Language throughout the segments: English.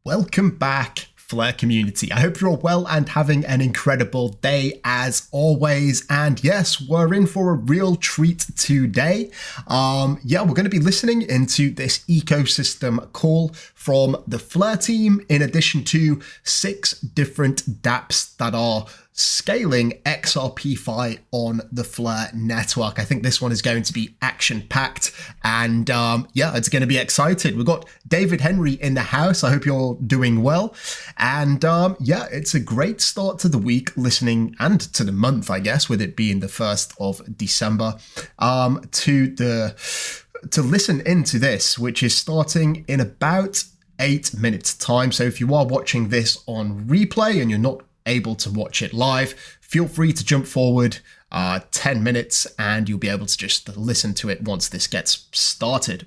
Welcome back, Flare community. I hope you're all well and having an incredible day as always. And yes, we're in for a real treat today. We're going to be listening into this ecosystem call from the Flare team, in addition to 6 different dApps that are scaling XRPfi on the Flare network. I think this one is going to be action-packed, and it's going to be exciting. We've got David Henry in the house. I hope you're doing well. And it's a great start to the week, listening, and to the month, I guess, with it being the 1st of December, to listen into this, which is starting in about 8 minutes time. So if you are watching this on replay and you're not able to watch it live, feel free to jump forward 10 minutes and you'll be able to just listen to it once this gets started.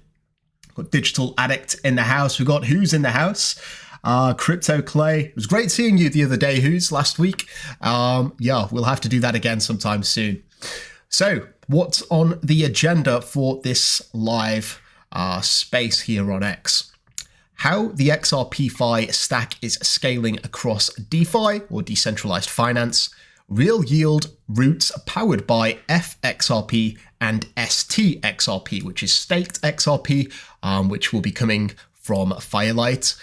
We've got Digital Addict in the house. We've got Who's in the house. Crypto Clay. It was great seeing you the other day, Who's, last week. We'll have to do that again sometime soon. So what's on the agenda for this live space here on X? How the XRPfi stack is scaling across DeFi, or decentralized finance, real yield routes powered by FXRP and stXRP, which is staked XRP, which will be coming from Firelight,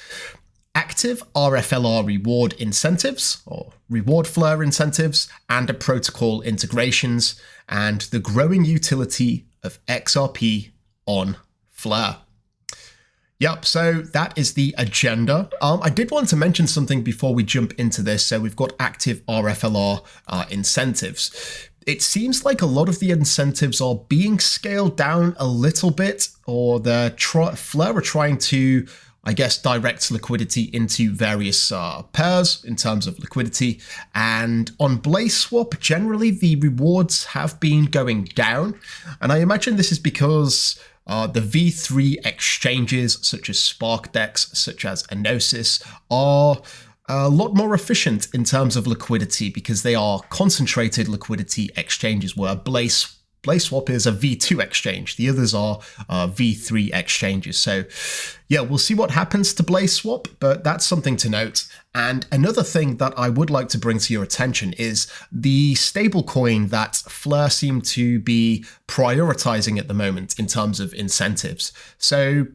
active rFLR reward incentives, or reward Flare incentives, and protocol integrations, and the growing utility of XRP on Flare. Yep, so that is the agenda. I did want to mention something before we jump into this. So we've got active rFLR incentives. It seems like a lot of the incentives are being scaled down a little bit, or Flare are trying to, I guess, direct liquidity into various pairs in terms of liquidity. And on BlazeSwap, generally the rewards have been going down. And I imagine this is because the V3 exchanges, such as Sparkdex, such as Enosys, are a lot more efficient in terms of liquidity because they are concentrated liquidity exchanges, where BlazeSwap is a V2 exchange. The others are V3 exchanges. So we'll see what happens to BlazeSwap, but that's something to note. And another thing that I would like to bring to your attention is the stablecoin that Flare seem to be prioritizing at the moment in terms of incentives. So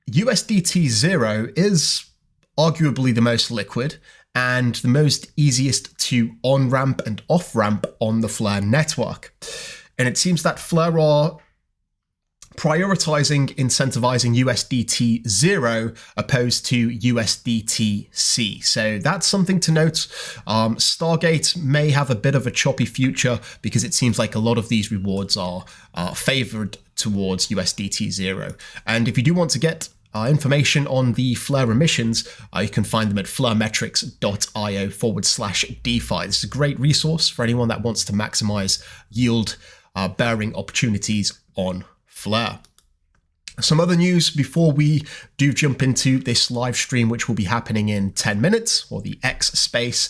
USDT 0 is arguably the most liquid and the most easiest to on-ramp and off-ramp on the Flare network. And it seems that Flare are prioritizing incentivizing USDT 0 opposed to USDT C. So that's something to note. Stargate may have a bit of a choppy future because it seems like a lot of these rewards are favored towards USDT 0. And if you do want to get information on the Flare emissions, you can find them at flaremetrics.io/DeFi. This is a great resource for anyone that wants to maximize yield bearing opportunities on Flare. Some other news before we do jump into this live stream, which will be happening in 10 minutes, or the X space.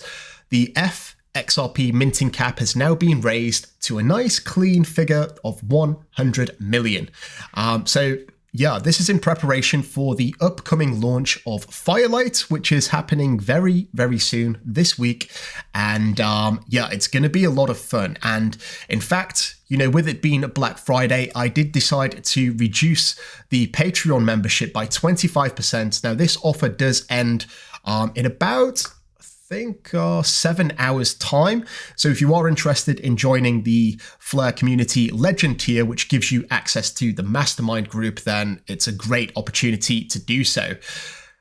The FXRP minting cap has now been raised to a nice clean figure of 100 million. This is in preparation for the upcoming launch of Firelight, which is happening very, very soon this week. And it's going to be a lot of fun. And in fact, with it being Black Friday, I did decide to reduce the Patreon membership by 25%. Now, this offer does end in about, I think, 7 hours time. So if you are interested in joining the Flare community Legend tier, which gives you access to the MasterMind group, then it's a great opportunity to do so.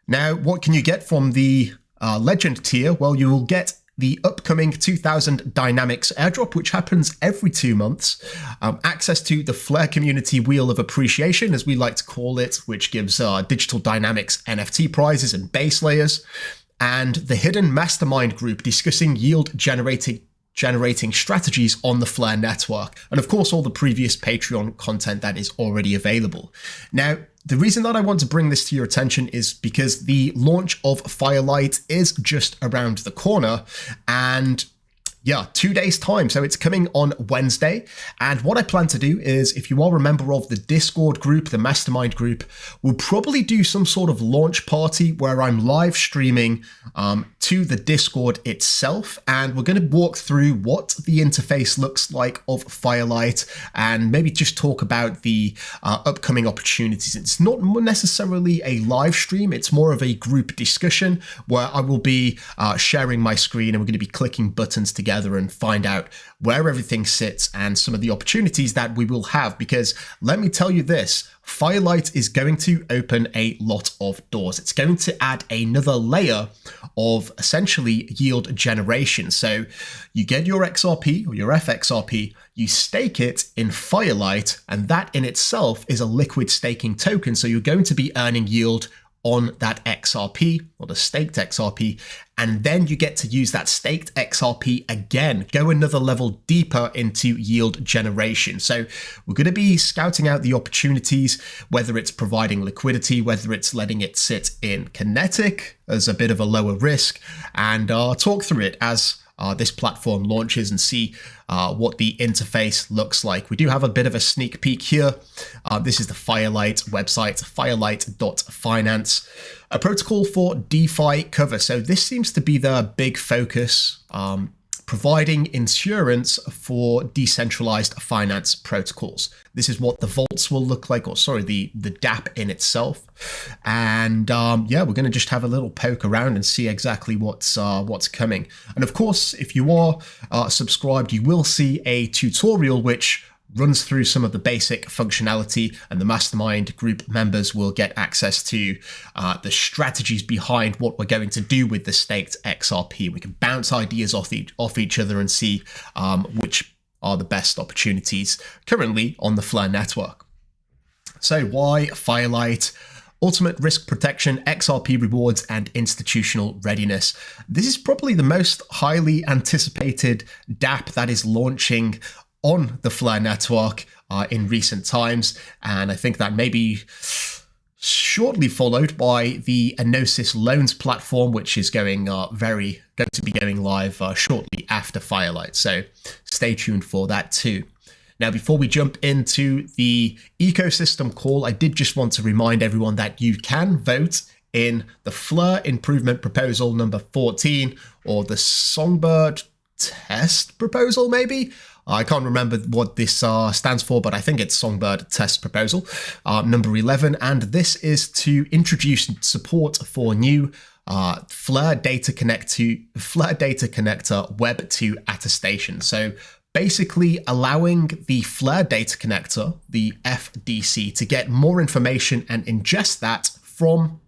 Now, what can you get from the Legend tier? Well, you will get the upcoming 2000 Dynamics airdrop, which happens every 2 months, access to the Flare Community Wheel of Appreciation, as we like to call it, which gives Digital Dynamics NFT prizes and base layers, and the hidden mastermind group discussing yield generating strategies on the Flare network, and of course all the previous Patreon content that is already available. Now, the reason that I want to bring this to your attention is because the launch of Firelight is just around the corner, and yeah, 2 days time. So it's coming on Wednesday. And what I plan to do is, if you are a member of the Discord group, the MasterMind group, we'll probably do some sort of launch party where I'm live streaming to the Discord itself. And we're going to walk through what the interface looks like of Firelight and maybe just talk about the upcoming opportunities. It's not necessarily a live stream. It's more of a group discussion where I will be sharing my screen and we're going to be clicking buttons together and find out where everything sits and some of the opportunities that we will have. Because let me tell you this, Firelight is going to open a lot of doors. It's going to add another layer of essentially yield generation. So you get your XRP or your FXRP, you stake it in Firelight, and that in itself is a liquid staking token. So you're going to be earning yield on that XRP or the staked XRP, and then you get to use that staked XRP again, go another level deeper into yield generation. So we're going to be scouting out the opportunities, whether it's providing liquidity, whether it's letting it sit in Kinetic as a bit of a lower risk, and talk through it as this platform launches and see what the interface looks like. We do have a bit of a sneak peek here. This is the Firelight website, firelight.finance, a protocol for DeFi cover. So this seems to be the big focus, providing insurance for decentralized finance protocols. This is what the vaults will look like, or sorry, the dApp in itself. And yeah, we're going to just have a little poke around and see exactly what's coming. And of course, if you are subscribed, you will see a tutorial which runs through some of the basic functionality, and the Mastermind group members will get access to the strategies behind what we're going to do with the staked XRP. We can bounce ideas off each other and see which are the best opportunities currently on the Flare network. So why Firelight? Ultimate risk protection, XRP rewards, and institutional readiness. This is probably the most highly anticipated dApp that is launching on the Flare network in recent times, and I think that may be shortly followed by the Enosys loans platform, which is going to be going live shortly after Firelight. So stay tuned for that too. Now, before we jump into the ecosystem call, I did just want to remind everyone that you can vote in the Flare improvement proposal number 14, or the Songbird test proposal, maybe. I can't remember what this stands for, but I think it's Songbird Test Proposal, number 11. And this is to introduce support for new Flare Data Connector Web 2 attestation. So basically allowing the Flare Data Connector, the FDC, to get more information and ingest that from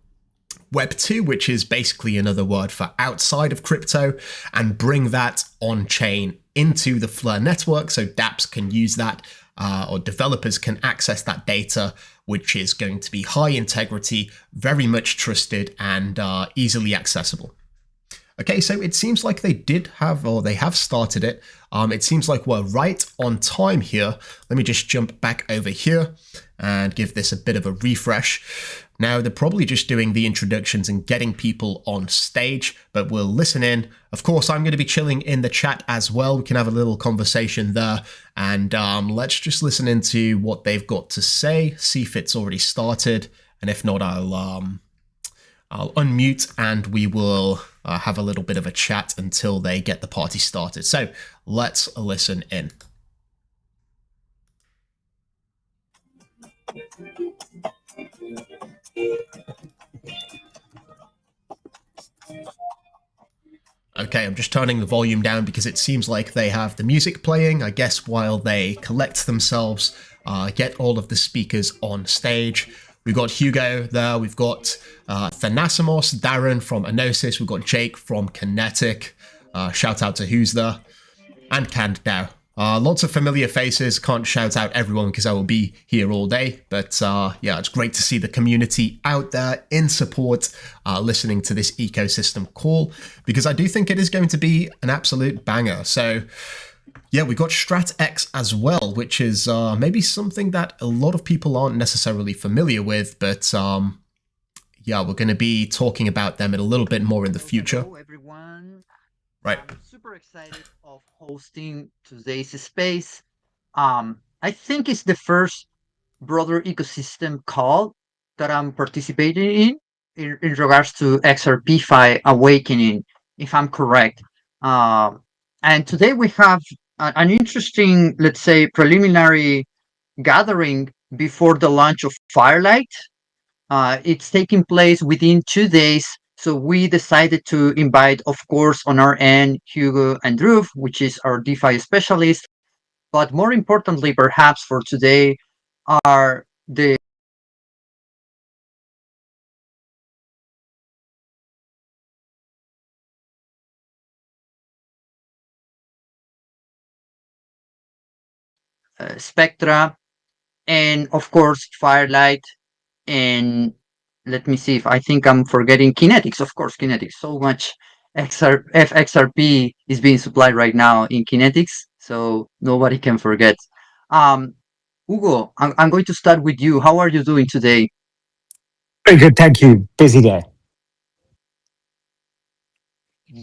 Web 2, which is basically another word for outside of crypto, and bring that on-chain into the Flare network so dApps can use that, or developers can access that data, which is going to be high integrity, very much trusted, and easily accessible. Okay, so it seems like they have started it. It seems like we're right on time here. Let me just jump back over here and give this a bit of a refresh. Now, they're probably just doing the introductions and getting people on stage, but we'll listen in. Of course, I'm going to be chilling in the chat as well. We can have a little conversation there, and let's just listen into what they've got to say, see if it's already started, and if not, I'll unmute and we will have a little bit of a chat until they get the party started. So let's listen in. Okay, I'm just turning the volume down because it seems like they have the music playing, I guess, while they collect themselves, get all of the speakers on stage. We've got Hugo there, we've got Thanasimos, Darren from Enosys, we've got Jake from Kinetic, shout out to who's there, and Canddow. Lots of familiar faces, can't shout out everyone because I will be here all day, but yeah, it's great to see the community out there in support, listening to this ecosystem call, because I do think it is going to be an absolute banger. So yeah, we've got StratX as well, which is maybe something that a lot of people aren't necessarily familiar with, but yeah, we're going to be talking about them a little bit more in the future. Hello, everyone. Right. I'm super excited of hosting today's space. I think it's the first broader ecosystem call that I'm participating in regards to XRPfi awakening, if I'm correct. And today we have an interesting, let's say, preliminary gathering before the launch of Firelight. It's taking place within 2 days. So we decided to invite, of course, on our end, Hugo and Drew, which is our DeFi specialist. But more importantly, perhaps for today, are the Spectra, and of course, Firelight. And let me see if I think I'm forgetting Kinetics. Of course, Kinetics. So much FXRP is being supplied right now in Kinetics, so nobody can forget. Um, Hugo, I'm going to start with you. How are you doing today? Very good, thank you. Busy day.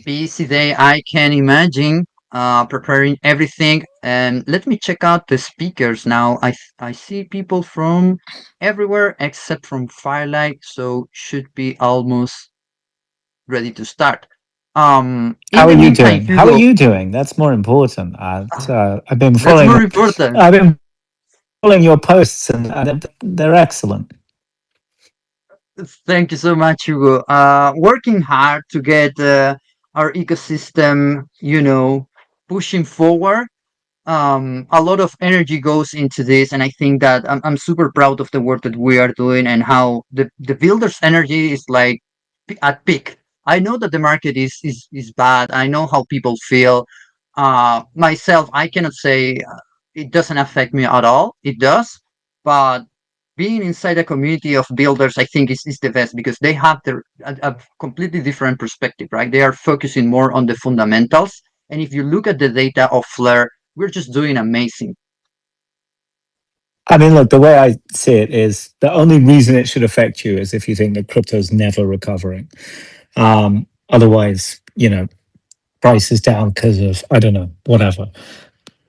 Busy day, I can imagine. Preparing everything, and let me check out the speakers now. I see people from everywhere except from Firelight, so should be almost ready to start. In How are the you meantime, doing? How are Hugo, you doing? That's more important. I've been that's following. more important. I've been following your posts, and they're excellent. Thank you so much, Hugo. Working hard to get our ecosystem, pushing forward. A lot of energy goes into this, and I think that I'm super proud of the work that we are doing and how the builders energy is like at peak. I know that the market is bad. I know how people feel. Myself, I cannot say it doesn't affect me at all. It does, but being inside a community of builders, I think is the best because they have a completely different perspective, right? They are focusing more on the fundamentals. And if you look at the data of Flare, we're just doing amazing. I mean, look, the way I see it is the only reason it should affect you is if you think that crypto's never recovering. Otherwise, price is down because of, I don't know, whatever.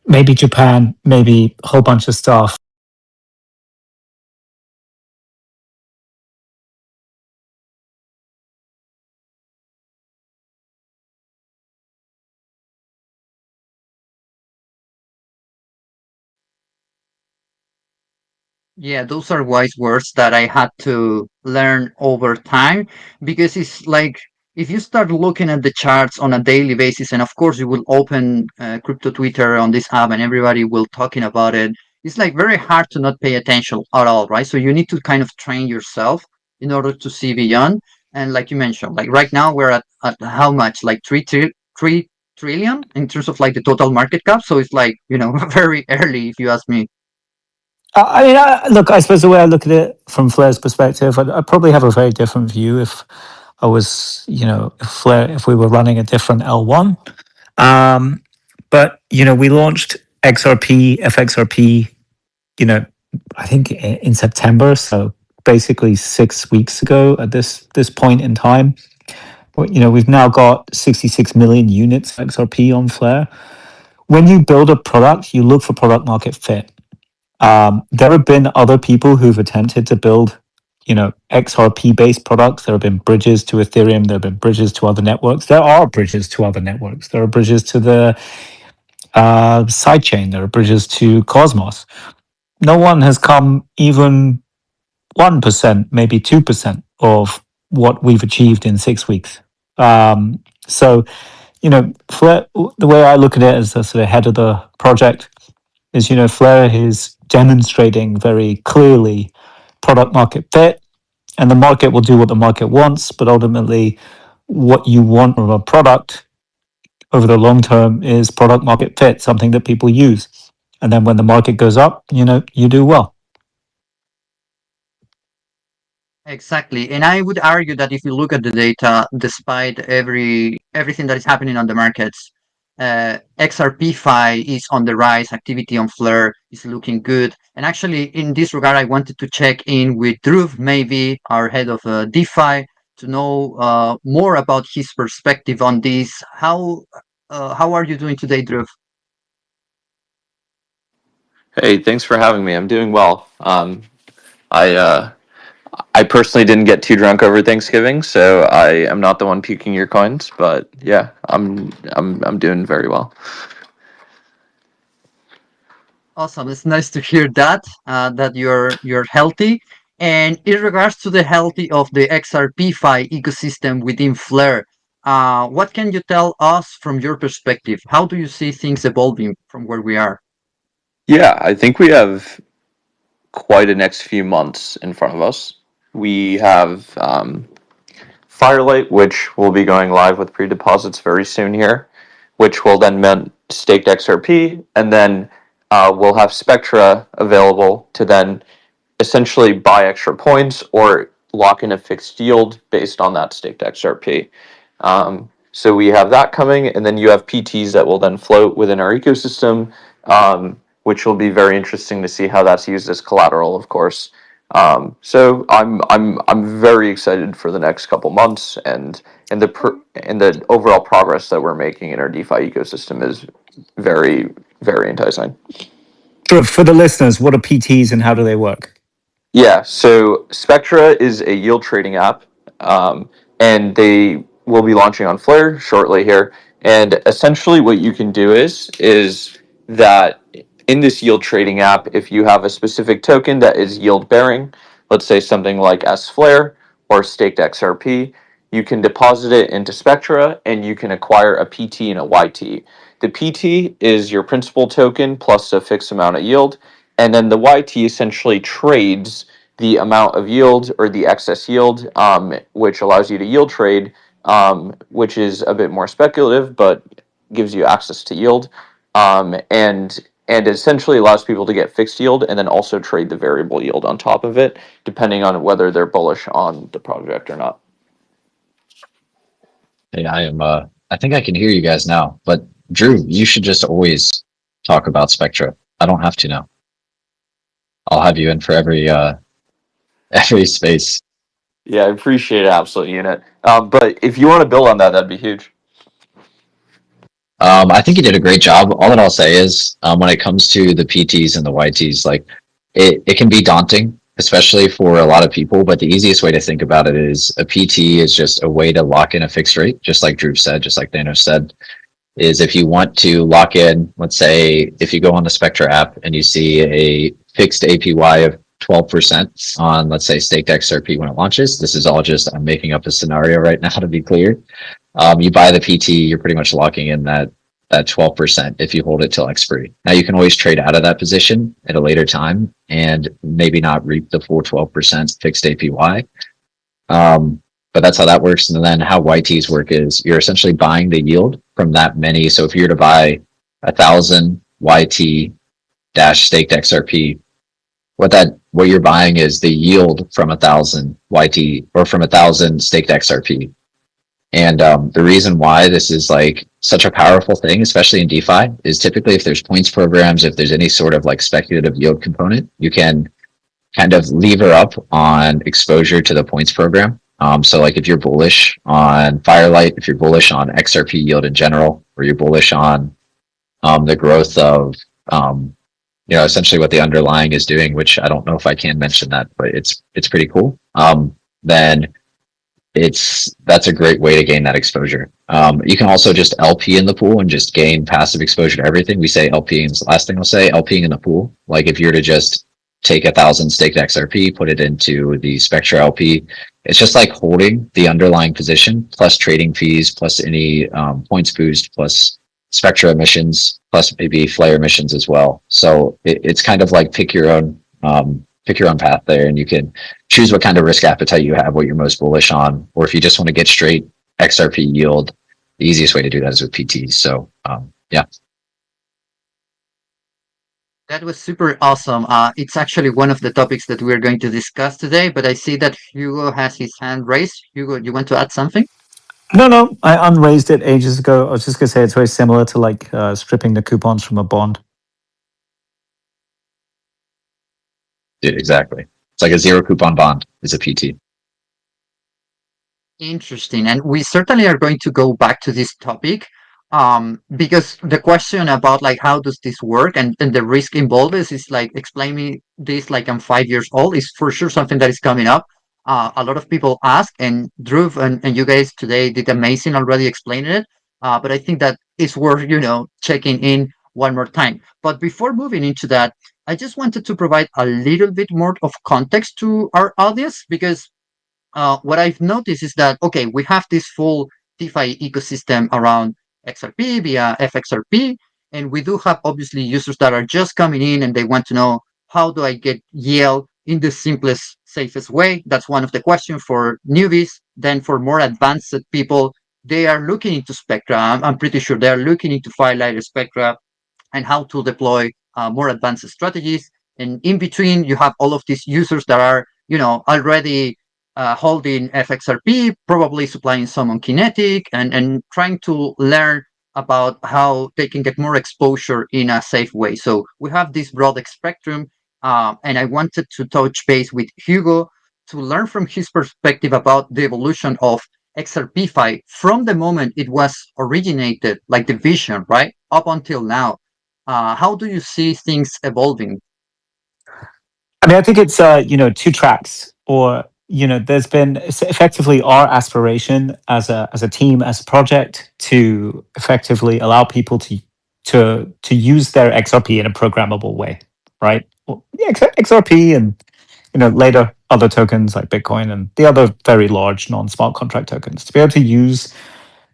Maybe Japan, maybe a whole bunch of stuff. Yeah, those are wise words that I had to learn over time because it's like if you start looking at the charts on a daily basis, and of course you will open crypto Twitter on this app and everybody will talking about it. It's like very hard to not pay attention at all, right? So you need to kind of train yourself in order to see beyond. And like you mentioned, like right now we're at how much? Like 3 trillion in terms of like the total market cap. So it's like, very early if you ask me. Look, I suppose the way I look at it from Flair's perspective, I'd probably have a very different view if I was, if Flair, if we were running a different L1. Um, but we launched XRP, FXRP, you know, I think in September, so basically 6 weeks ago at this point in time. But, we've now got 66 million units of XRP on Flare. When you build a product, you look for product market fit. There have been other people who've attempted to build, XRP based products. There have been bridges to Ethereum. There have been bridges to other networks. There are bridges to other networks. There are bridges to the sidechain. There are bridges to Cosmos. No one has come even 1%, maybe 2% of what we've achieved in 6 weeks. So, Flare, the way I look at it as the sort of head of the project is, Flare is demonstrating very clearly product market fit, and the market will do what the market wants, but ultimately, what you want from a product over the long term is product market fit, something that people use. And then when the market goes up, you do well. Exactly. And I would argue that if you look at the data, despite everything that is happening on the markets, XRPfi is on the rise, activity on Flare is looking good. And actually, in this regard, I wanted to check in with Drew, maybe our head of DeFi, to know more about his perspective on this. How are you doing today, Drew? Hey, thanks for having me. I'm doing well. I I personally didn't get too drunk over Thanksgiving, so I am not the one puking your coins. But yeah, I'm doing very well. Awesome. It's nice to hear that that you're healthy. And in regards to the healthy of the XRPfi ecosystem within Flare, what can you tell us from your perspective? How do you see things evolving from where we are? Yeah, I think we have quite a next few months in front of us. We have Firelight, which will be going live with pre-deposits very soon here, which will then meant staked XRP, and then we'll have Spectra available to then essentially buy extra points or lock in a fixed yield based on that staked XRP. So we have that coming, and then you have PTs that will then float within our ecosystem, which will be very interesting to see how that's used as collateral, of course. So I'm very excited for the next couple months, and the overall progress that we're making in our DeFi ecosystem is very very enticing. For the listeners, what are PTs and how do they work? Yeah, so Spectra is a yield trading app, and they will be launching on Flare shortly here. And essentially, what you can do is that in this yield trading app, if you have a specific token that is yield bearing, let's say something like S Flare or staked XRP, you can deposit it into Spectra, and you can acquire a PT and a YT. The PT is your principal token plus a fixed amount of yield, and then the YT essentially trades the amount of yield or the excess yield, which allows you to yield trade, which is a bit more speculative, but gives you access to yield, and essentially allows people to get fixed yield and then also trade the variable yield on top of it, depending on whether they're bullish on the project or not. Hey, I am. I think I can hear you guys now. But Drew, you should just always talk about Spectra. I don't have to now. I'll have you in for every every space. Yeah, I appreciate it, Absolute Unit. But if you want to build on that, that'd be huge. I think you did a great job. All that I'll say is, when it comes to the PTs and the YTs, like it can be daunting, especially for a lot of people. But the easiest way to think about it is a PT is just a way to lock in a fixed rate, just like Drew said, just like Thanos said. Is if you want to lock in, let's say, if you go on the Spectra app and you see a fixed APY of 12% on, let's say, staked XRP when it launches. This is all just, I'm making up a scenario right now to be clear. You buy the PT, you're pretty much locking in that 12% if you hold it till expiry. Now you can always trade out of that position at a later time and maybe not reap the full 12% fixed APY. But that's how that works. And then how YTs work is you're essentially buying the yield from that many. So if you're to buy 1,000 YT dash staked XRP, what you're buying is the yield from 1,000 YT or from 1,000 staked XRP. And the reason why this is like such a powerful thing, especially in DeFi, is typically if there's points programs, if there's any sort of like speculative yield component, you can kind of lever up on exposure to the points program. So like if you're bullish on Firelight, if you're bullish on XRP yield in general, or you're bullish on the growth of essentially what the underlying is doing, which I don't know if I can mention that, but it's pretty cool. Then that's a great way to gain that exposure. You can also just LP in the pool and just gain passive exposure to everything. We say LPing is the last thing I'll say, LPing in the pool. Like if you're to just take 1,000 staked XRP, put it into the Spectra LP, it's just like holding the underlying position plus trading fees, plus any points boost, plus Spectra emissions, plus maybe Flare emissions as well. So it's kind of like pick your own path there, and you can choose what kind of risk appetite you have, what you're most bullish on, or if you just want to get straight XRP yield, the easiest way to do that is with PTs. So yeah. That was super awesome. It's actually one of the topics that we're going to discuss today, but I see that Hugo has his hand raised. Hugo, you want to add something? No, I unraised it ages ago. I was just going to say it's very similar to like stripping the coupons from a bond. Dude, exactly. It's like a zero coupon bond is a PT. Interesting. And we certainly are going to go back to this topic because the question about like how does this work and the risk involved is like explain me this like I'm 5 years old is for sure something that is coming up. A lot of people ask and Dhruv and you guys today did amazing already explaining it. But I think that it's worth, checking in one more time. But before moving into that, I just wanted to provide a little bit more of context to our audience because what I've noticed is that, okay, we have this full DeFi ecosystem around XRP via FXRP, and we do have obviously users that are just coming in and they want to know how do I get yield in the simplest, safest way. That's one of the questions for newbies. Then for more advanced people, they are looking into Spectra. I'm pretty sure they are looking into Firelight or Spectra and how to deploy more advanced strategies. And in between, you have all of these users that are, already holding FXRP, probably supplying some on Kinetic, and trying to learn about how they can get more exposure in a safe way. So we have this broad spectrum, and I wanted to touch base with Hugo to learn from his perspective about the evolution of XRPfi from the moment it was originated, like the vision, right, up until now. How do you see things evolving? I mean, I think it's two tracks, or there's been it's effectively our aspiration as a team, as a project, to effectively allow people to use their XRP in a programmable way, right? Well, yeah, XRP and later other tokens like Bitcoin and the other very large non-smart contract tokens to be able to use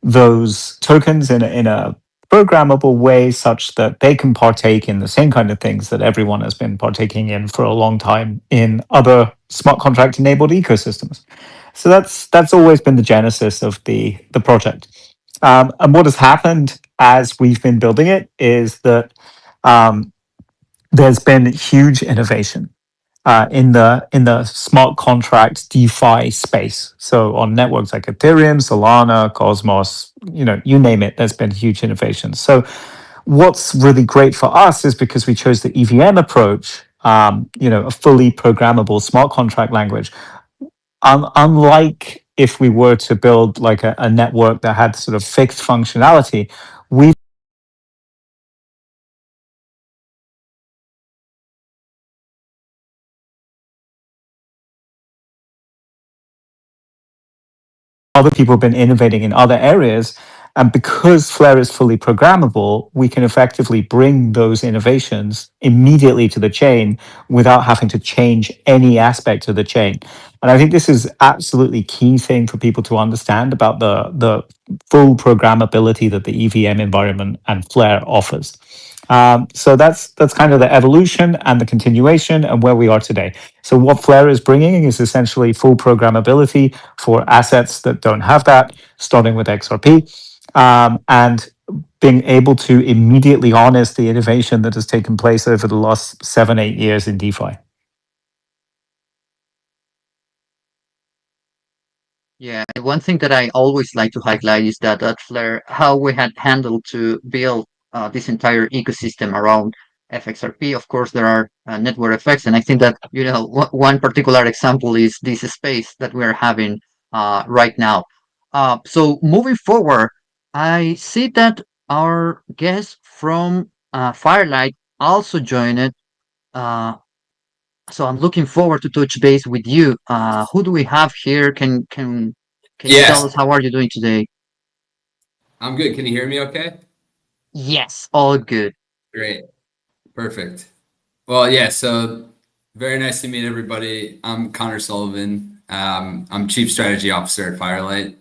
those tokens in a programmable way such that they can partake in the same kind of things that everyone has been partaking in for a long time in other smart contract enabled ecosystems. So that's always been the genesis of the project. And what has happened as we've been building it is that um, there's been huge innovation in the smart contract DeFi space. So on networks like Ethereum, Solana, Cosmos, you name it, there's been huge innovation. So what's really great for us is because we chose the EVM approach, a fully programmable smart contract language. Unlike if we were to build like a network that had sort of fixed functionality, we other people have been innovating in other areas. And because Flare is fully programmable, we can effectively bring those innovations immediately to the chain without having to change any aspect of the chain. And I think this is absolutely key thing for people to understand about the full programmability that the EVM environment and Flare offers. So that's kind of the evolution and the continuation and where we are today. So what Flare is bringing is essentially full programmability for assets that don't have that, starting with XRP, and being able to immediately harness the innovation that has taken place over the last 7-8 years in DeFi. Yeah, and one thing that I always like to highlight is that at Flare, how we had handled to build this entire ecosystem around FXRP. Of course, there are network effects, and I think that one particular example is this space that we are having right now. So moving forward, I see that our guest from Firelight also joined it. Uh, so I'm looking forward to touch base with you. Who do we have here? Can you tell Yes, us how are you doing today? I'm good. Can you hear me okay? Yes, all good. Great. Perfect. Well, yeah, so very nice to meet everybody. I'm Connor Sullivan. I'm Chief Strategy Officer at Firelight.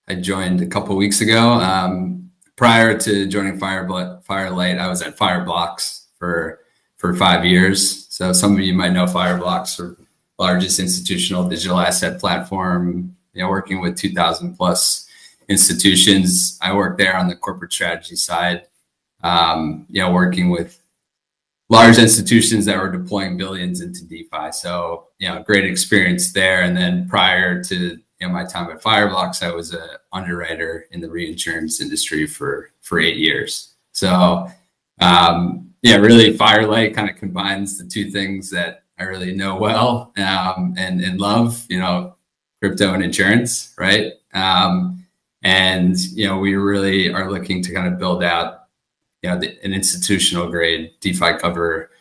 I joined a couple weeks ago. Prior to joining Firelight, I was at Fireblocks for 5 years. So some of you might know Fireblocks, or largest institutional digital asset platform, working with 2,000 plus institutions. I work there on the corporate strategy side, working with large institutions that were deploying billions into DeFi. So, great experience there. And then prior to my time at Fireblocks, I was an underwriter in the reinsurance industry for 8 years. So, really Firelight kind of combines the two things that I really know well and love, crypto and insurance, right? And, we really are looking to kind of build out, an institutional grade DeFi cover,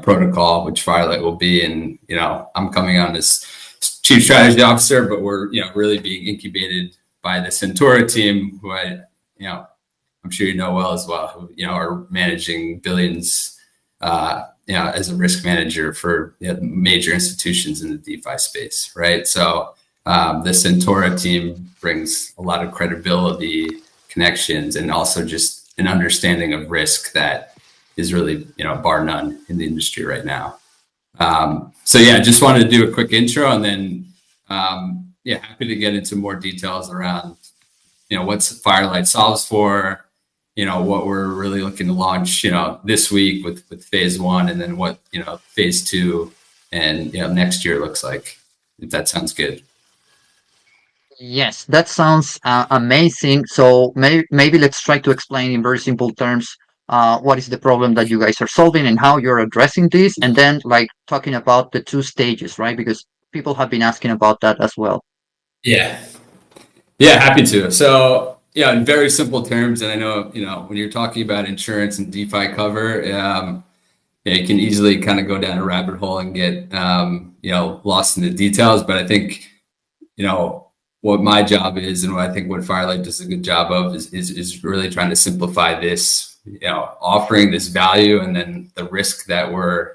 protocol, which Firelight will be. And, I'm coming on as chief strategy officer, but we're, really being incubated by the Centaura team, who I'm sure you know well as well, who, are managing billions, as a risk manager for major institutions in the DeFi space, right? So the Centaura team brings a lot of credibility, connections, and also just an understanding of risk that is really, bar none in the industry right now. So yeah, just wanted to do a quick intro, and then happy to get into more details around, what Firelight solves for, what we're really looking to launch, this week with phase 1, and then what, phase 2 and, next year looks like, if that sounds good. Yes, that sounds amazing. So maybe let's try to explain in very simple terms what is the problem that you guys are solving and how you're addressing this, and then like talking about the 2 stages, right? Because people have been asking about that as well. Yeah, happy to. So yeah, in very simple terms, and I know, when you're talking about insurance and DeFi cover, it can easily kind of go down a rabbit hole and get, lost in the details. But I think, what my job is, and what I think what Firelight does a good job of is really trying to simplify this, offering this value, and then the risk that we're,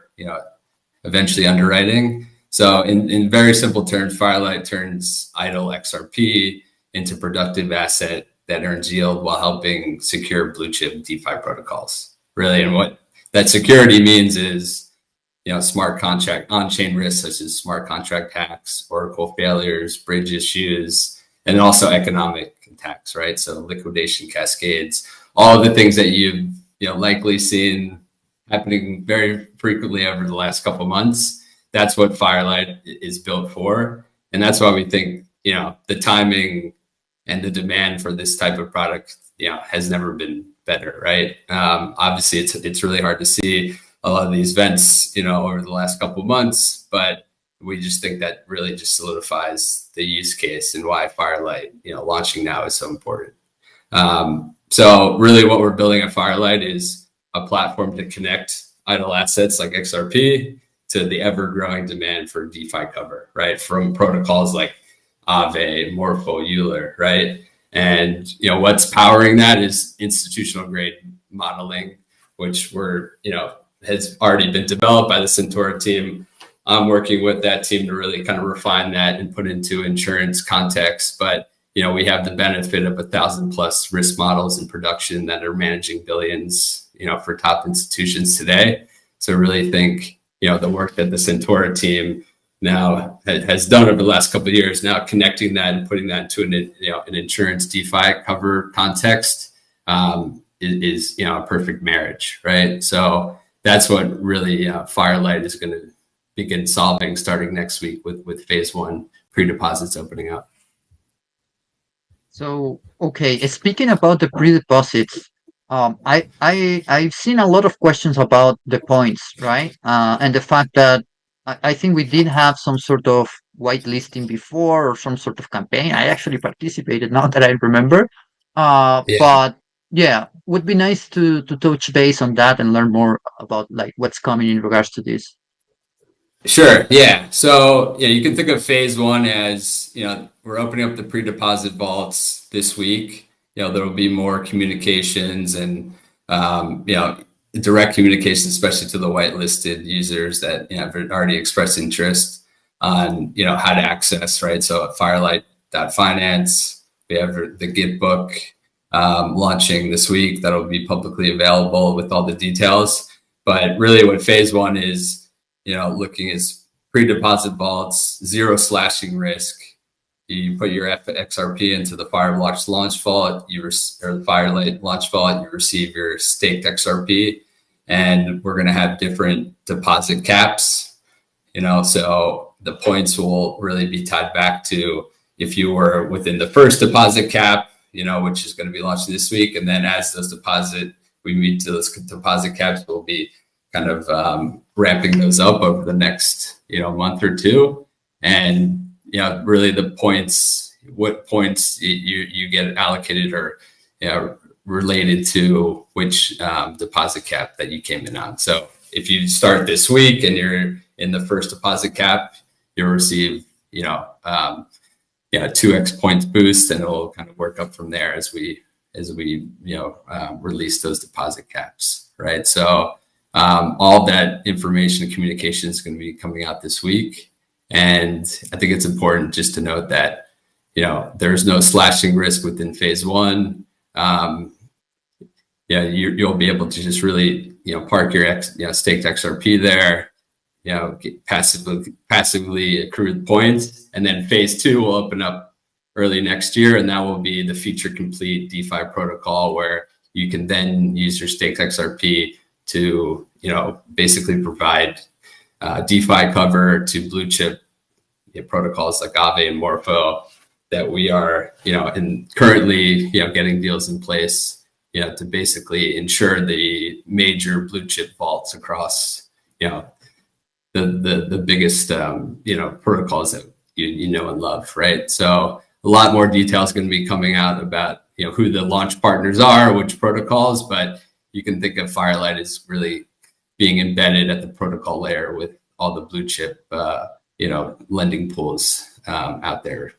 eventually underwriting. So in very simple terms, Firelight turns idle XRP into productive asset that earns yield while helping secure blue chip DeFi protocols, really. And what that security means is, smart contract on-chain risks such as smart contract hacks, Oracle failures, bridge issues, and also economic attacks, right? So liquidation cascades, all of the things that you've likely seen happening very frequently over the last couple of months. That's what Firelight is built for, and that's why we think the timing and the demand for this type of product has never been better, right? Obviously, it's really hard to see a lot of these events, over the last couple of months, but we just think that really just solidifies the use case and why Firelight, launching now is so important. So really what we're building at Firelight is a platform to connect idle assets like XRP to the ever-growing demand for DeFi cover, right? From protocols like Aave, Morpho, Euler, right? And, what's powering that is institutional grade modeling, which has already been developed by the Centaura team. I'm working with that team to really kind of refine that and put into insurance context. But, we have the benefit of 1,000+ risk models in production that are managing billions, for top institutions today. So really think, the work that the Centaura team now has done over the last couple of years, now connecting that and putting that into an insurance DeFi cover context is a perfect marriage, right? So that's what really Firelight is going to begin solving starting next week with phase 1 pre-deposits opening up. So, okay, speaking about the pre-deposits, I've seen a lot of questions about the points, right? And the fact that I think we did have some sort of whitelisting before, or some sort of campaign. I actually participated, now that I remember. But yeah, would be nice to touch base on that and learn more about like what's coming in regards to this. Sure. Yeah. So you can think of phase 1 as, we're opening up the pre-deposit vaults this week. There will be more communications and, direct communication, especially to the whitelisted users that have already expressed interest on, how to access, right? So at Firelight.finance, we have the Git book launching this week that'll be publicly available with all the details. But really what phase 1 is, looking as pre-deposit vaults, zero slashing risk. You put your FXRP into the Firelight launch vault, or the Firelight launch vault, you receive your staked XRP, and we're going to have different deposit caps. So the points will really be tied back to if you were within the first deposit cap, which is going to be launching this week, and then as we meet to those deposit caps, we'll be kind of ramping those up over the next month or two, and really the points what points you get allocated or related to which deposit cap that you came in on. So if you start this week and you're in the first deposit cap, you'll receive, 2x points boost, and it'll kind of work up from there as we release those deposit caps, right? So all that information and communication is going to be coming out this week. And I think it's important just to note that, there's no slashing risk within phase one. You'll be able to just really, park your staked XRP there, get passively accrued points. And then phase two will open up early next year. And that will be the feature complete DeFi protocol, where you can then use your staked XRP to, basically provide DeFi cover to blue chip protocols like Aave and Morpho that we are, and currently, getting deals in place, to basically ensure the major blue chip vaults across, the biggest, protocols that you know and love, right? So a lot more details going to be coming out about, who the launch partners are, which protocols, but you can think of Firelight as really being embedded at the protocol layer with all the blue chip, lending pools out there.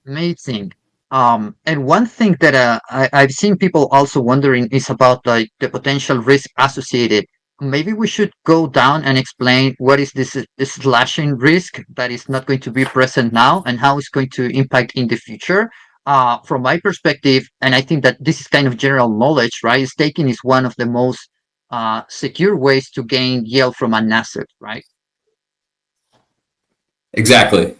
Amazing. And one thing that I've seen people also wondering is about like the potential risk associated. Maybe we should go down and explain what is this slashing risk that is not going to be present now and how it's going to impact in the future. From my perspective, and I think that this is kind of general knowledge, right? Staking is one of the most secure ways to gain yield from an asset, right? Exactly.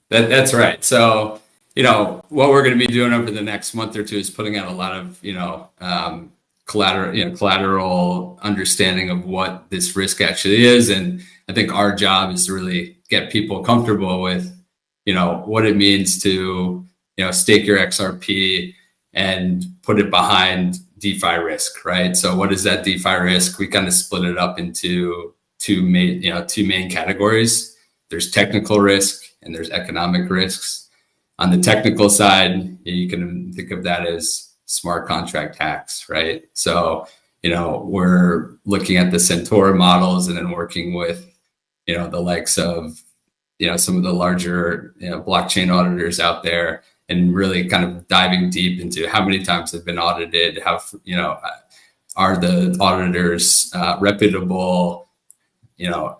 That's right. So, what we're going to be doing over the next month or two is putting out a lot of, collateral understanding of what this risk actually is. And I think our job is to really get people comfortable with, what it means to, stake your XRP and put it behind DeFi risk, right? So what is that DeFi risk? We kind of split it up into two main categories. There's technical risk and there's economic risks. On the technical side, you can think of that as smart contract hacks, right? So, we're looking at the Centaur models and then working with, the likes of, some of the larger, blockchain auditors out there, and really kind of diving deep into how many times they've been audited, how, are the auditors reputable,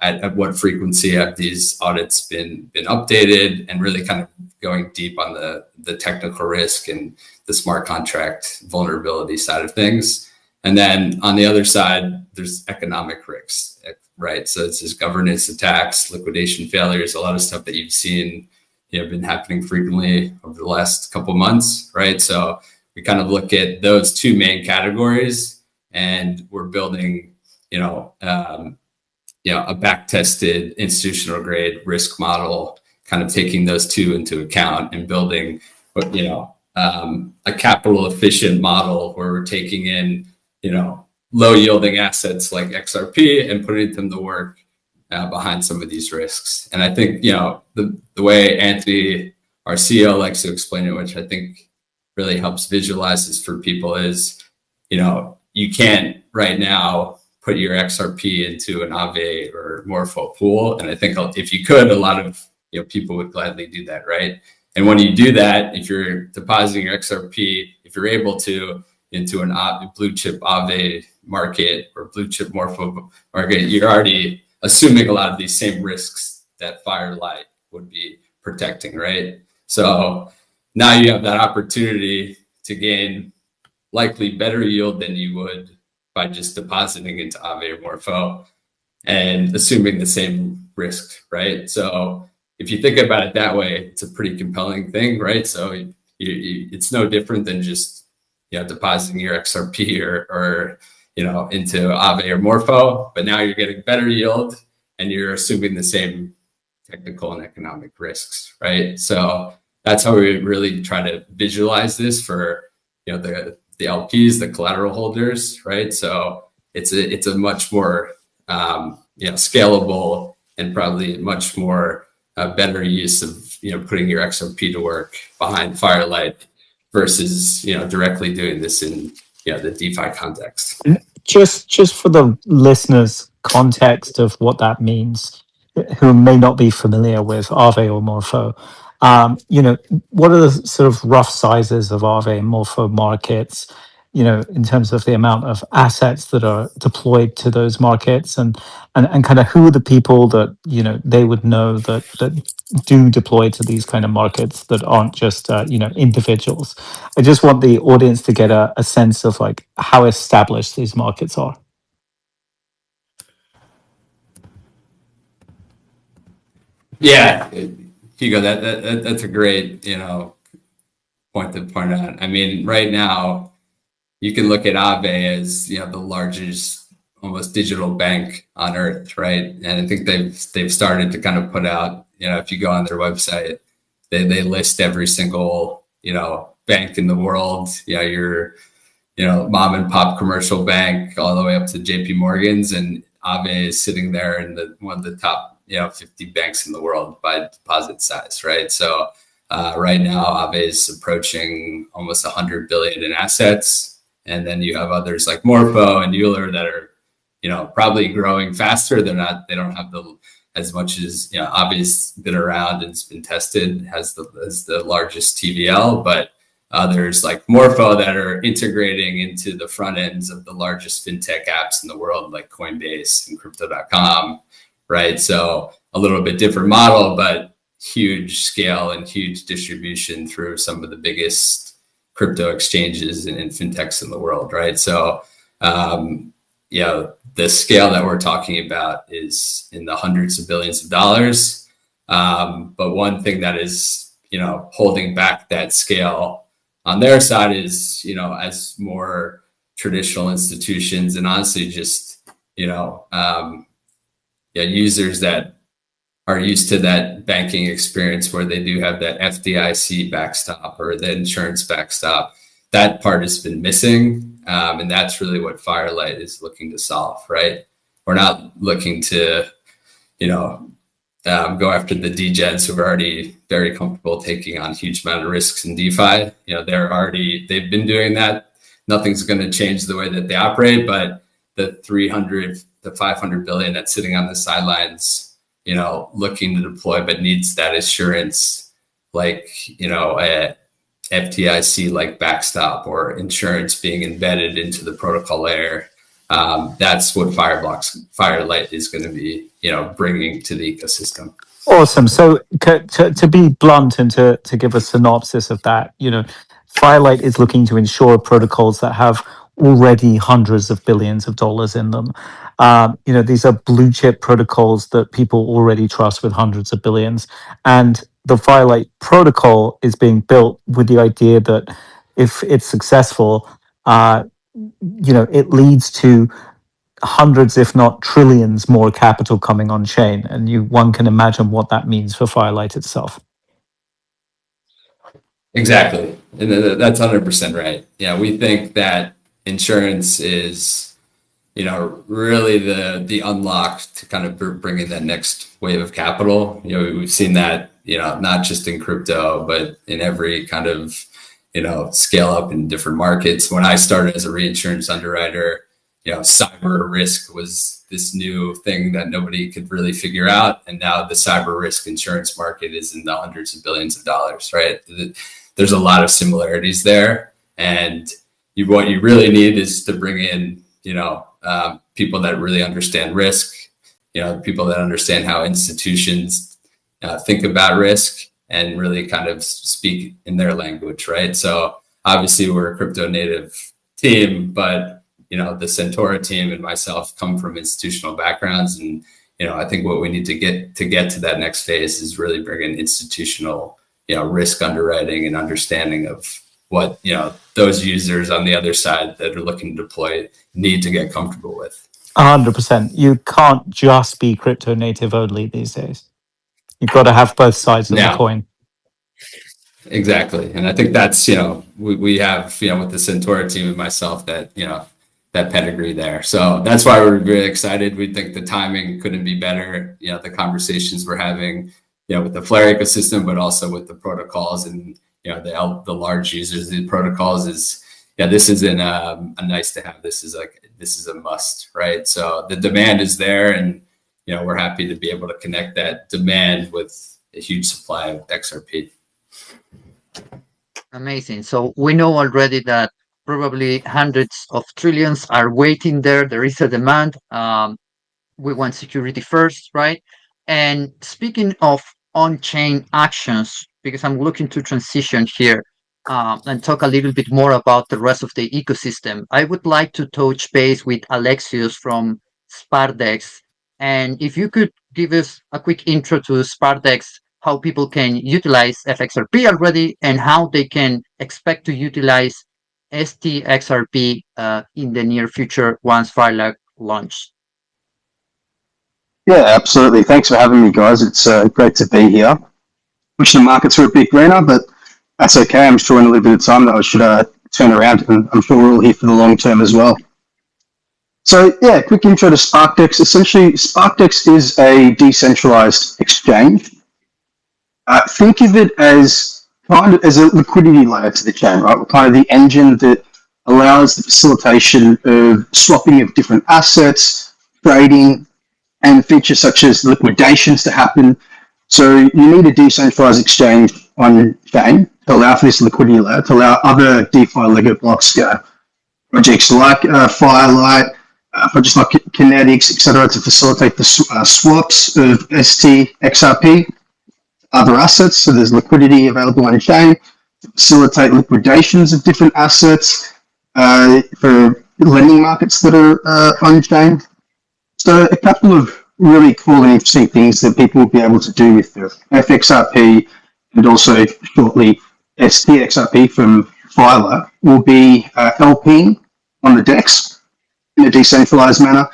at what frequency have these audits been updated, and really kind of going deep on the technical risk and the smart contract vulnerability side of things. And then on the other side, there's economic risks, right? So it's just governance attacks, liquidation failures, a lot of stuff that you've seen, been happening frequently over the last couple of months, right? So we kind of look at those two main categories, and we're building, a back-tested institutional grade risk model, kind of taking those two into account and building, a capital efficient model where we're taking in, low yielding assets like XRP and putting them to work behind some of these risks. And I think, the way Anthony, our CEO, likes to explain it, which I think really helps visualize this for people, is, you can't right now put your XRP into an Aave or Morpho pool. And I think if you could, a lot of people would gladly do that, right? And when you do that, if you're depositing your XRP, if you're able to, into a blue chip Aave market or blue chip Morpho market, you're already assuming a lot of these same risks that Firelight would be protecting, right? So now you have that opportunity to gain likely better yield than you would by just depositing into Aave or Morpho and assuming the same risk, right? So if you think about it that way, it's a pretty compelling thing, right? So it's no different than just depositing your XRP or into Aave or Morpho, but now you're getting better yield and you're assuming the same technical and economic risks, right? So that's how we really try to visualize this for the LPs, the collateral holders, right? So it's a much more scalable and probably much more a better use of, putting your XRP to work behind Firelight versus, directly doing this in, the DeFi context. Just for the listeners' context of what that means, who may not be familiar with Aave or Morpho, what are the sort of rough sizes of Aave and Morpho markets? In terms of the amount of assets that are deployed to those markets, and kind of who are the people that they would know that do deploy to these kind of markets that aren't just individuals. I just want the audience to get a sense of like how established these markets are. Yeah, Hugo, that's a great point to point out. I mean, right now you can look at Aave as the largest almost digital bank on earth, right? And I think they've started to kind of put out, if you go on their website, they list every single bank in the world, your mom and pop commercial bank all the way up to JP Morgan's, and Aave is sitting there in one of the top 50 banks in the world by deposit size, right? So right now Aave is approaching almost 100 billion in assets, and then you have others like Morpho and Euler that are probably growing faster. They don't have as much as Aave's been around and it's been tested, has the largest TVL, but others like Morpho that are integrating into the front ends of the largest fintech apps in the world, like Coinbase and Crypto.com, right? So a little bit different model, but huge scale and huge distribution through some of the biggest crypto exchanges and fintechs in the world, right? So, the scale that we're talking about is in the hundreds of billions of dollars. But one thing that is, holding back that scale on their side is, as more traditional institutions and honestly just, users that are used to that banking experience where they do have that FDIC backstop or the insurance backstop, that part has been missing. And that's really what Firelight is looking to solve, right? We're not looking to, go after the degens who are already very comfortable taking on huge amount of risks in DeFi. They've been doing that. Nothing's going to change the way that they operate, but the 300 to 500 billion that's sitting on the sidelines, looking to deploy, but needs that assurance, like, a FDIC like backstop or insurance being embedded into the protocol layer. That's what Firelight is going to be, bringing to the ecosystem. Awesome. So to be blunt and to give a synopsis of that, Firelight is looking to ensure protocols that have already hundreds of billions of dollars in them. These are blue chip protocols that people already trust with hundreds of billions. And the Firelight protocol is being built with the idea that if it's successful, it leads to hundreds, if not trillions, more capital coming on chain. And one can imagine what that means for Firelight itself. Exactly. And that's 100% right. Yeah, we think that insurance is, really the unlock to kind of bring in that next wave of capital. We've seen that, not just in crypto, but in every kind of, scale up in different markets. When I started as a reinsurance underwriter, cyber risk was this new thing that nobody could really figure out. And now the cyber risk insurance market is in the hundreds of billions of dollars, right? There's a lot of similarities there. And what you really need is to bring in, people that really understand risk, people that understand how institutions think about risk and really kind of speak in their language, right? So obviously we're a crypto native team, but the Centaura team and myself come from institutional backgrounds. And, I think what we need to get to that next phase is really bring in institutional, risk underwriting and understanding of what, those users on the other side that are looking to deploy need to get comfortable with. 100%. You can't just be crypto native only these days. You've got to have both sides of the coin. Exactly. And I think that's, we have, with the Centaura team and myself that, that pedigree there. So that's why we're really excited. We think the timing couldn't be better. The conversations we're having, with the Flare ecosystem, but also with the protocols and the large users of the protocols is this isn't a nice to have. This is a must, right? So the demand is there, and we're happy to be able to connect that demand with a huge supply of XRP. Amazing. So we know already that probably hundreds of trillions are waiting there. There is a demand. We want security first, right? And speaking of on-chain actions, because I'm looking to transition here and talk a little bit more about the rest of the ecosystem, I would like to touch base with Alexius from Sparkdex. And if you could give us a quick intro to Sparkdex, how people can utilize FXRP already, and how they can expect to utilize stXRP in the near future once Firelight launches. Yeah, absolutely. Thanks for having me, guys. It's great to be here. Wish the markets were a bit greener, but that's okay. I'm sure in a little bit of time that I should turn around, and I'm sure we're all here for the long term as well. So yeah, quick intro to Sparkdex. Essentially, Sparkdex is a decentralized exchange. Think of it as kind of as a liquidity layer to the chain, right? We're kind of the engine that allows the facilitation of swapping of different assets, trading, and features such as liquidations to happen. So you need a decentralized exchange on chain to allow for this liquidity layer, to allow other DeFi Lego blocks, projects like Firelight, projects like Kinetics, etc., to facilitate the swaps of stXRP, other assets. So there's liquidity available on chain to facilitate liquidations of different assets for lending markets that are on chain. So a couple of really cool and interesting things that people will be able to do with the FXRP and also shortly stXRP from Firelight will be LPing on the DEX in a decentralized manner.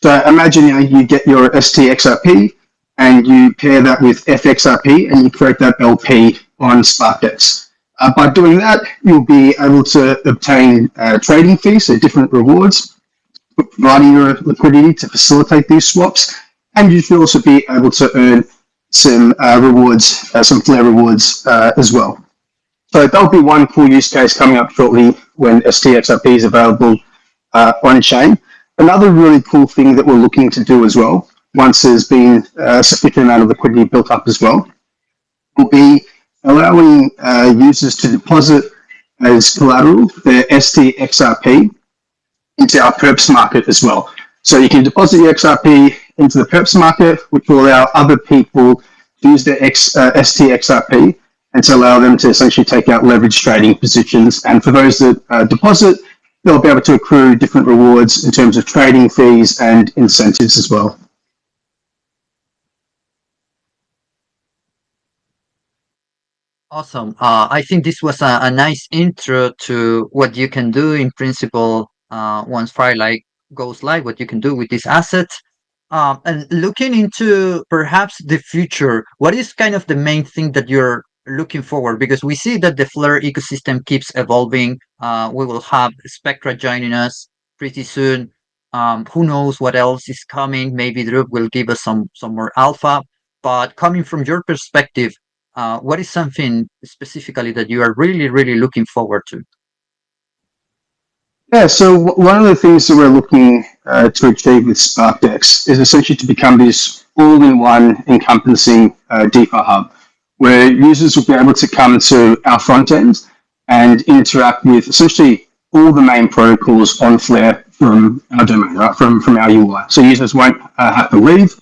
So imagine you get your stXRP and you pair that with FXRP and you create that LP on Sparkdex. By doing that, you'll be able to obtain trading fees, so different rewards, providing your liquidity to facilitate these swaps, and you should also be able to earn some rewards, some Flare rewards as well. So that'll be one cool use case coming up shortly when stXRP is available on chain. Another really cool thing that we're looking to do as well, once there's been a sufficient amount of liquidity built up as well, will be allowing users to deposit as collateral their stXRP into our perps market as well. So you can deposit your XRP into the perps market, which will allow other people to use their stXRP and to allow them to essentially take out leverage trading positions. And for those that deposit, they'll be able to accrue different rewards in terms of trading fees and incentives as well. Awesome. I think this was a nice intro to what you can do in principle once Firelight goes live, what you can do with this asset. And looking into perhaps the future, what is kind of the main thing that you're looking forward? Because we see that the Flare ecosystem keeps evolving. We will have Spectra joining us pretty soon. Who knows what else is coming? Maybe Drew will give us some more alpha. But coming from your perspective, what is something specifically that you are really, really looking forward to? Yeah, so one of the things that we're looking to achieve with Sparkdex is essentially to become this all-in-one encompassing DeFi hub, where users will be able to come to our front end and interact with essentially all the main protocols on Flare from our domain, right? From our UI. So users won't have to leave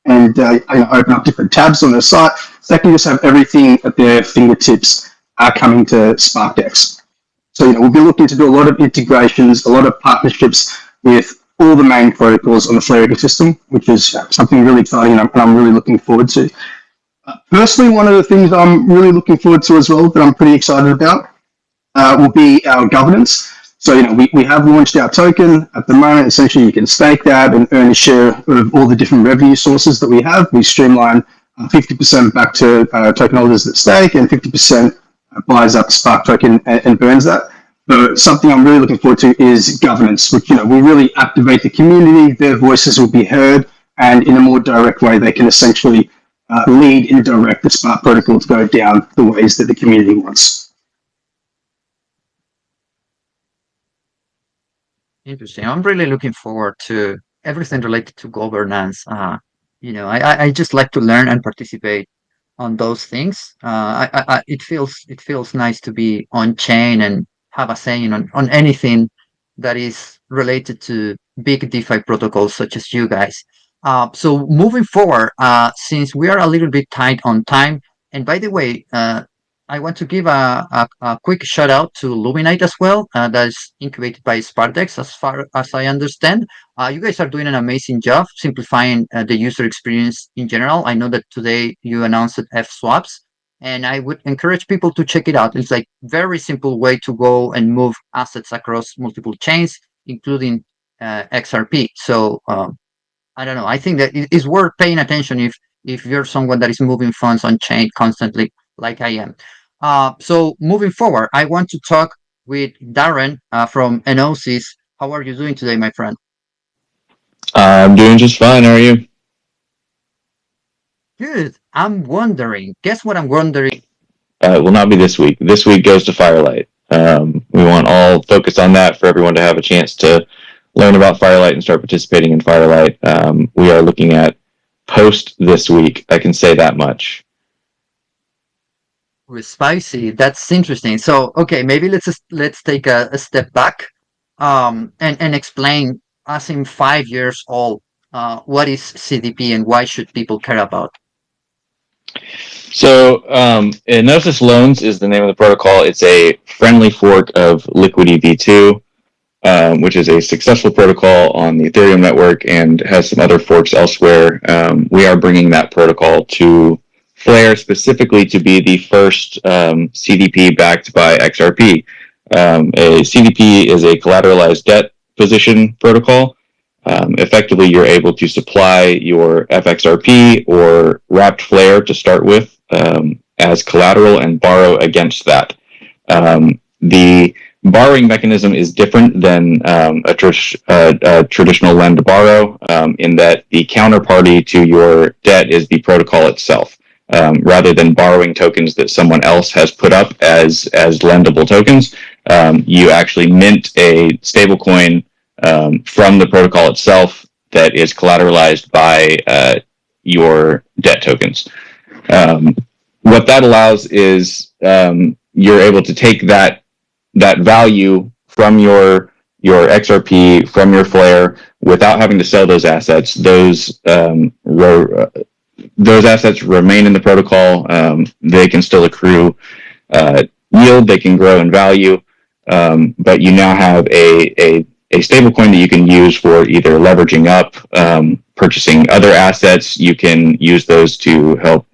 and open up different tabs on their site. So they can just have everything at their fingertips coming to Sparkdex. So we'll be looking to do a lot of integrations, a lot of partnerships with all the main protocols on the Flare ecosystem, which is something really exciting and I'm really looking forward to. Personally, one of the things I'm really looking forward to as well that I'm pretty excited about will be our governance. So we have launched our token at the moment. Essentially, you can stake that and earn a share of all the different revenue sources that we have. We streamline 50% back to token holders that stake, and 50% buys up Spark token and burns that. But something I'm really looking forward to is governance, which we really activate the community. Their voices will be heard, and in a more direct way, they can essentially lead and direct the Spark protocol to go down the ways that the community wants. Interesting. I'm really looking forward to everything related to governance. I just like to learn and participate on those things. It feels nice to be on chain and have a say on anything that is related to big DeFi protocols such as you guys. So moving forward, since we are a little bit tight on time, and by the way, I want to give a quick shout out to Luminite as well. That is incubated by Sparkdex, as far as I understand. You guys are doing an amazing job simplifying the user experience in general. I know that today you announced F swaps, and I would encourage people to check it out. It's like very simple way to go and move assets across multiple chains, including XRP. So I don't know. I think that it's worth paying attention if you're someone that is moving funds on chain constantly, like I am. So moving forward, I want to talk with Darren from Enosys. How are you doing today, my friend? I'm doing just fine. How are you? Good. I'm wondering. Guess what I'm wondering? It will not be this week. This week goes to Firelight. We want all focus on that for everyone to have a chance to learn about Firelight and start participating in Firelight. We are looking at post this week. I can say that much. Spicy. That's interesting. So, okay, maybe let's take a step back, and explain, as in 5 years old, what is CDP and why should people care about? So, Enosys Loans is the name of the protocol. It's a friendly fork of Liquidity v2, which is a successful protocol on the Ethereum network and has some other forks elsewhere. We are bringing that protocol to Flare specifically to be the first CDP backed by XRP. A CDP is a collateralized debt position protocol. Effectively, you're able to supply your FXRP or wrapped Flare to start with as collateral and borrow against that. The borrowing mechanism is different than a traditional lend to borrow in that the counterparty to your debt is the protocol itself. Rather than borrowing tokens that someone else has put up as lendable tokens, you actually mint a stablecoin from the protocol itself that is collateralized by your debt tokens. What that allows is you're able to take that value from your XRP, from your Flare, without having to sell those assets. Those assets remain in the protocol. They can still accrue yield. They can grow in value, but you now have a stablecoin that you can use for either leveraging up, purchasing other assets. You can use those to help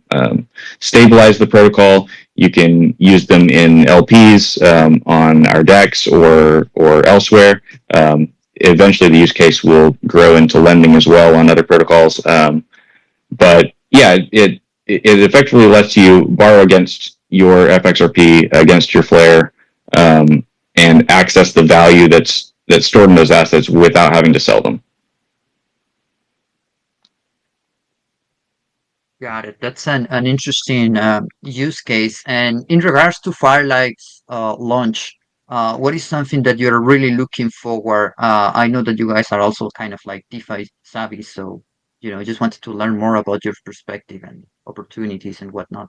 stabilize the protocol. You can use them in LPs on our DEX or elsewhere. Eventually, the use case will grow into lending as well on other protocols. But yeah, it effectively lets you borrow against your FXRP, against your Flare, and access the value that's stored in those assets without having to sell them. Got it. That's an interesting use case. And in regards to Firelight's launch, what is something that you're really looking forward? I know that you guys are also kind of like DeFi savvy, so I just wanted to learn more about your perspective and opportunities and whatnot.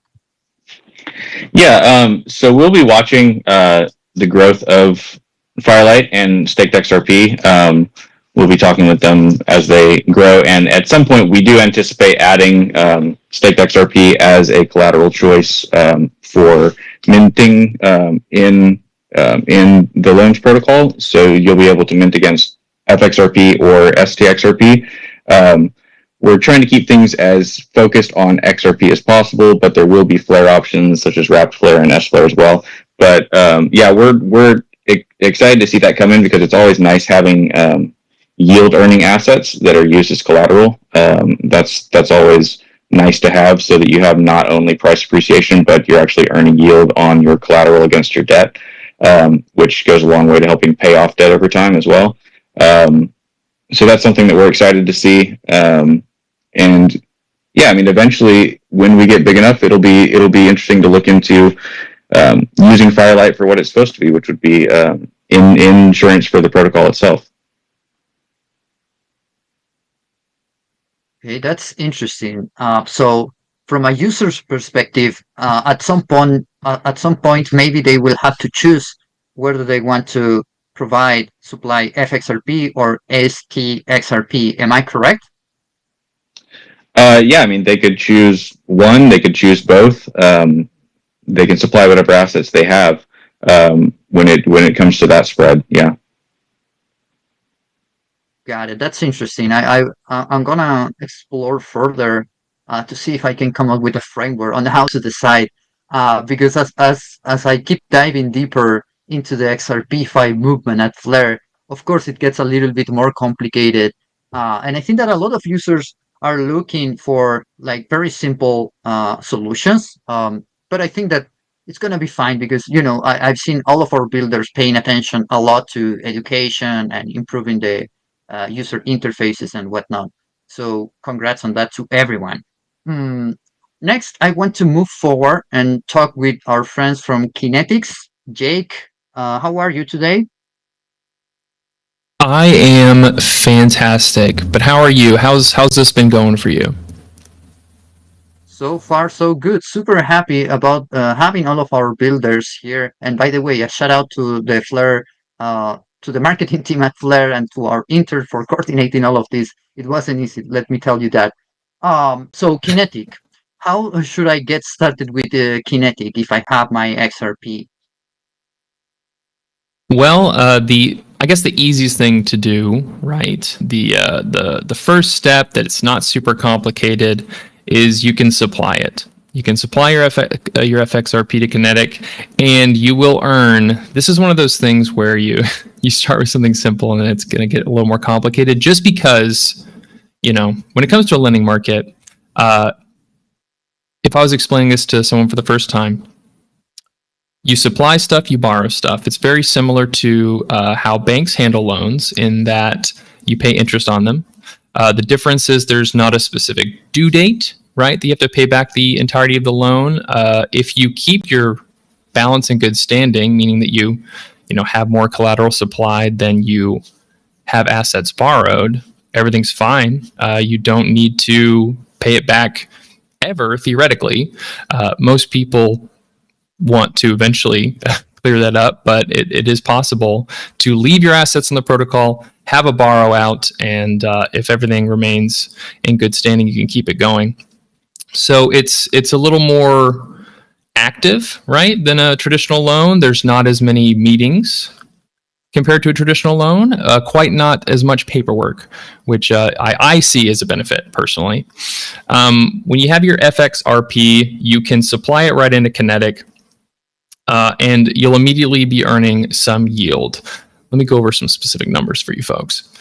Yeah, so we'll be watching the growth of Firelight and stXRP. We'll be talking with them as they grow, and at some point we do anticipate adding stXRP as a collateral choice for minting in the loans protocol. So you'll be able to mint against FXRP or stXRP. We're trying to keep things as focused on XRP as possible, but there will be Flare options such as wrapped Flare and S Flare as well. But yeah, we're excited to see that come in because it's always nice having yield earning assets that are used as collateral. That's always nice to have, so that you have not only price appreciation, but you're actually earning yield on your collateral against your debt, which goes a long way to helping pay off debt over time as well. So that's something that we're excited to see. And yeah, I mean, eventually when we get big enough, it'll be interesting to look into using Firelight for what it's supposed to be, which would be insurance for the protocol itself. Okay, that's interesting. So from a user's perspective, at some point, maybe they will have to choose whether they want to supply FXRP or stXRP. Am I correct? Yeah, I mean, they could choose one, they could choose both. They can supply whatever assets they have when it comes to that spread. Yeah. Got it. That's interesting. I'm gonna explore further to see if I can come up with a framework on how to decide. Because as I keep diving deeper into the XRPfi movement at Flare, of course it gets a little bit more complicated. And I think that a lot of users are looking for like very simple solutions. But I think that it's gonna be fine because I've seen all of our builders paying attention a lot to education and improving the user interfaces and whatnot. So congrats on that to everyone. Hmm. Next, I want to move forward and talk with our friends from Kinetics. Jake, how are you today? I am fantastic, but how are you? How's this been going for you? So far, so good. Super happy about having all of our builders here. And by the way, a shout out to the Flare, to the marketing team at Flare, and to our intern for coordinating all of this. It wasn't easy, let me tell you that. So Kinetic, how should I get started with Kinetic if I have my XRP? Well, I guess the easiest thing to do, right? The first step that it's not super complicated is you can supply it. You can supply your FXRP to Kinetic, and you will earn. This is one of those things where you start with something simple, and then it's going to get a little more complicated. Just because, when it comes to a lending market, if I was explaining this to someone for the first time, you supply stuff, you borrow stuff. It's very similar to how banks handle loans in that you pay interest on them. The difference is there's not a specific due date, right? That you have to pay back the entirety of the loan. If you keep your balance in good standing, meaning that you have more collateral supplied than you have assets borrowed, everything's fine. You don't need to pay it back ever, theoretically. Most people want to eventually clear that up, but it is possible to leave your assets in the protocol, have a borrow out, and if everything remains in good standing, you can keep it going. So it's a little more active, right, than a traditional loan. There's not as many meetings compared to a traditional loan, quite not as much paperwork, which I see as a benefit personally. When you have your FXRP, you can supply it right into Kinetic, and you'll immediately be earning some yield. Let me go over some specific numbers for you folks.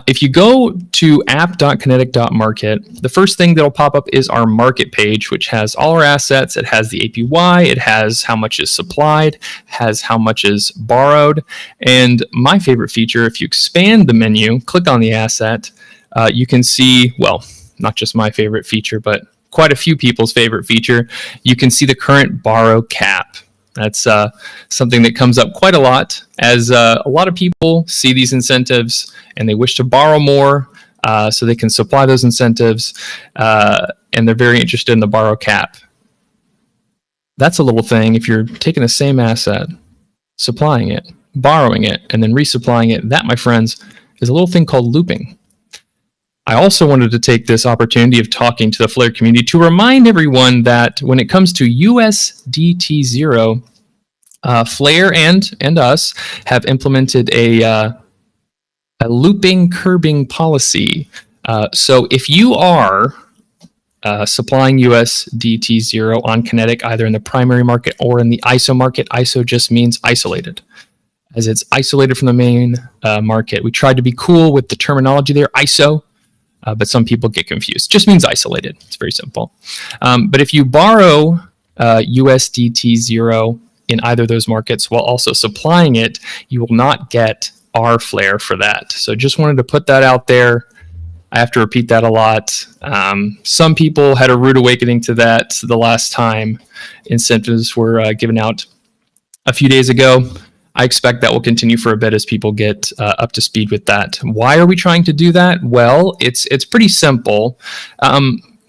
If you go to app.kinetic.market, the first thing that'll pop up is our market page, which has all our assets. It has the APY, it has how much is supplied, has how much is borrowed. And my favorite feature, if you expand the menu, click on the asset, you can see, well, not just my favorite feature, but quite a few people's favorite feature. You can see the current borrow cap. That's something that comes up quite a lot as a lot of people see these incentives and they wish to borrow more so they can supply those incentives, and they're very interested in the borrow cap. That's a little thing. If you're taking the same asset, supplying it, borrowing it, and then resupplying it, that, my friends, is a little thing called looping. I also wanted to take this opportunity of talking to the Flare community to remind everyone that when it comes to USDT0, Flare and us have implemented a looping curbing policy. So if you are supplying USDT0 on Kinetic, either in the primary market or in the ISO market, ISO just means isolated, as it's isolated from the main market. We tried to be cool with the terminology there, ISO. But some people get confused. It just means isolated. It's very simple. But if you borrow USDT0 in either of those markets while also supplying it, you will not get our Flare for that. So just wanted to put that out there. I have to repeat that a lot. Some people had a rude awakening to that the last time incentives were given out a few days ago. I expect that will continue for a bit as people get up to speed with that. Why are we trying to do that? Well, it's pretty simple.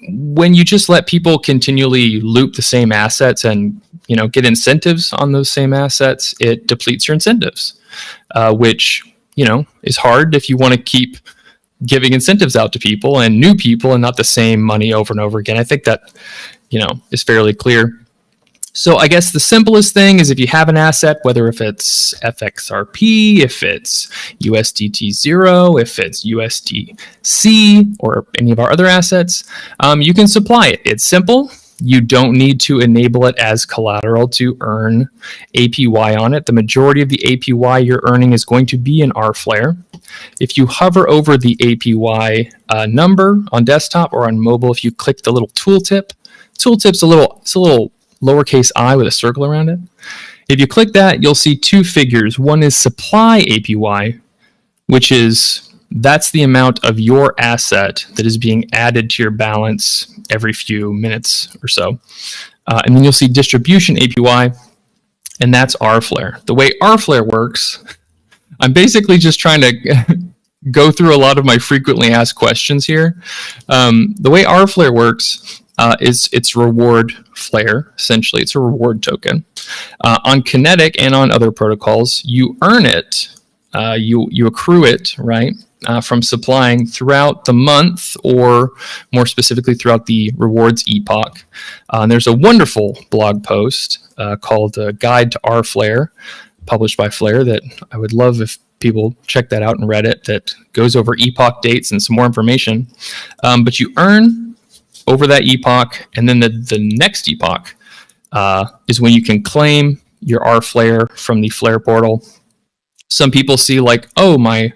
When you just let people continually loop the same assets and get incentives on those same assets, it depletes your incentives, which is hard if you want to keep giving incentives out to people and new people and not the same money over and over again. I think that is fairly clear. So I guess the simplest thing is if you have an asset, whether if it's FXRP, if it's USDT0, if it's USDC, or any of our other assets, you can supply it. It's simple. You don't need to enable it as collateral to earn APY on it. The majority of the APY you're earning is going to be in rFLR. If you hover over the APY number on desktop or on mobile, if you click the little tooltip's a little lowercase I with a circle around it. If you click that, you'll see two figures. One is supply APY, which that's the amount of your asset that is being added to your balance every few minutes or so. And then you'll see distribution APY, and that's rFLR. The way rFLR works, I'm basically just trying to go through a lot of my frequently asked questions here. The way rFLR works is it's reward flare. Essentially, it's a reward token. On Kinetic and on other protocols, you earn it, you accrue it, right, from supplying throughout the month, or more specifically throughout the rewards epoch. And there's a wonderful blog post called Guide to rFLR, published by Flare, that I would love if people check that out and read it, that goes over epoch dates and some more information. But you earn over that epoch, and then the next epoch is when you can claim your rFLR from the Flare portal. Some people see like, oh, my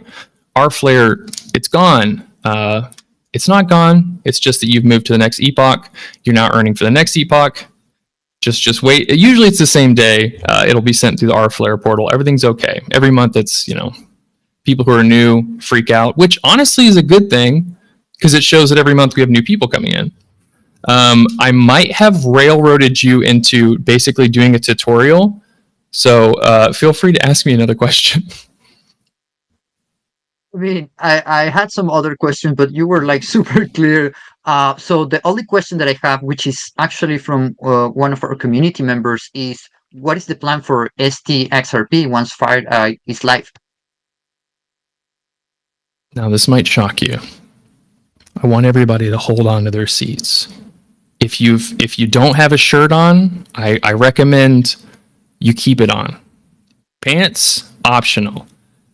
rFLR, it's gone. It's not gone. It's just that you've moved to the next epoch. You're now earning for the next epoch. Just wait. Usually it's the same day. It'll be sent through the rFLR portal. Everything's okay. Every month it's, people who are new freak out, which honestly is a good thing, because it shows that every month we have new people coming in. I might have railroaded you into basically doing a tutorial, so feel free to ask me another question. I mean, I had some other questions, but you were like super clear. So the only question that I have, which is actually from one of our community members, is what is the plan for stXRP once Firelight is live? Now, this might shock you. I want everybody to hold on to their seats. If you don't have a shirt on, I recommend you keep it on. Pants, optional.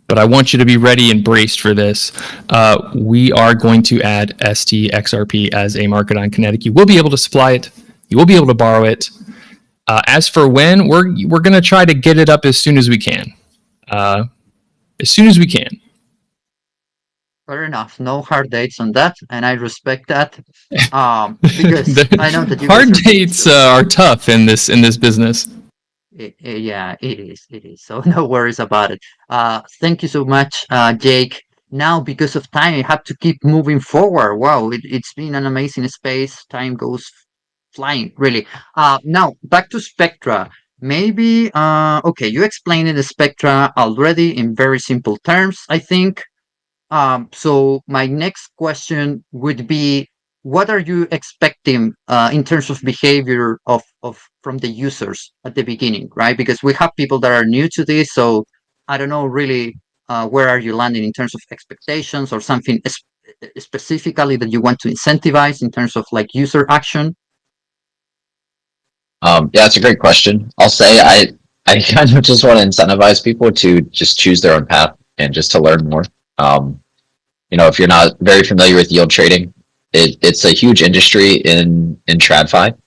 But I want you to be ready and braced for this. We are going to add stXRP as a market on Kinetic. You will be able to supply it. You will be able to borrow it. As for when, we're going to try to get it up as soon as we can. As soon as we can. Fair enough. No hard dates on that, and I respect that. Because I know that you hard dates are tough in this business. Yeah, it is. So no worries about it. Thank you so much, Jake. Now, because of time, I have to keep moving forward. Wow, it's been an amazing space. Time goes flying, really. Now, back to Spectra. Maybe, okay, you explained the Spectra already in very simple terms, I think. So my next question would be, what are you expecting in terms of behavior of from the users at the beginning, right? Because we have people that are new to this, so I don't know really where are you landing in terms of expectations, or something specifically that you want to incentivize in terms of like user action? Yeah, it's a great question. I'll say I kind of just want to incentivize people to just choose their own path and just to learn more. If you're not very familiar with yield trading, it's a huge industry in TradFi.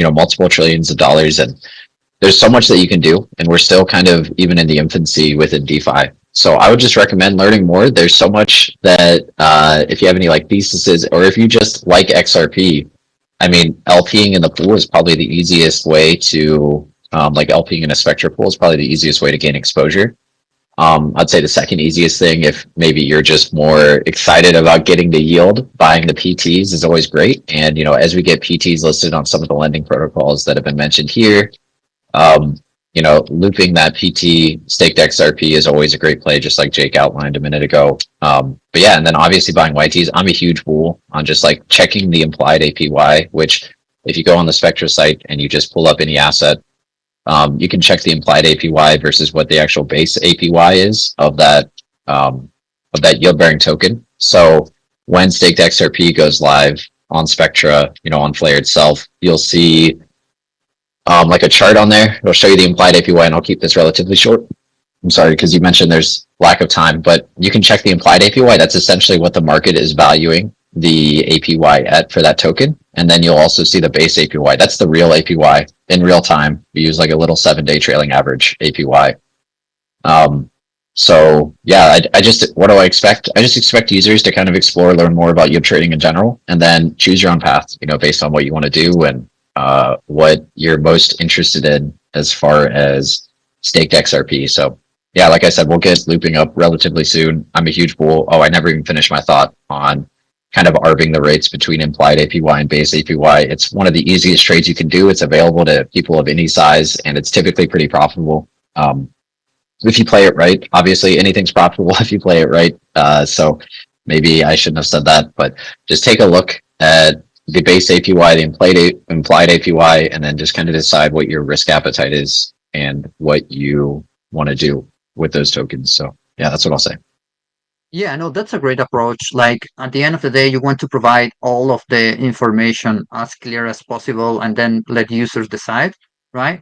Multiple trillions of dollars, and there's so much that you can do, and we're still kind of even in the infancy within DeFi. So I would just recommend learning more. There's so much that if you have any like theses, or if you just like XRP, I mean, LPing in the pool is probably the easiest way to LPing in a Spectra pool is probably the easiest way to gain exposure. I'd say the second easiest thing, if maybe you're just more excited about getting the yield, buying the PTs is always great. And, as we get PTs listed on some of the lending protocols that have been mentioned here, looping that PT staked XRP is always a great play, just like Jake outlined a minute ago. But yeah, and then obviously buying YTs, I'm a huge bull on just like checking the implied APY, which if you go on the Spectra site and you just pull up any asset, you can check the implied APY versus what the actual base APY is of that yield bearing token. So when staked XRP goes live on Spectra, on Flare itself, you'll see like a chart on there. It'll show you the implied APY, and I'll keep this relatively short. I'm sorry, because you mentioned there's lack of time, but you can check the implied APY. That's essentially what the market is valuing the APY at for that token. And then you'll also see the base APY. That's the real APY in real time. We use like a little 7-day trailing average APY. So yeah, what do I expect? I just expect users to kind of explore, learn more about yield trading in general, and then choose your own path, based on what you want to do and what you're most interested in as far as staked XRP. So yeah, like I said, we'll get looping up relatively soon. I'm a huge bull. Oh, I never even finished my thought on kind of arbing the rates between implied APY and base APY. It's one of the easiest trades you can do. It's available to people of any size, and it's typically pretty profitable. If you play it right, obviously anything's profitable if you play it right. So maybe I shouldn't have said that, but just take a look at the base APY, the implied APY, and then just kind of decide what your risk appetite is and what you want to do with those tokens. So yeah, that's what I'll say. Yeah, no, that's a great approach. Like at the end of the day, you want to provide all of the information as clear as possible and then let users decide, right?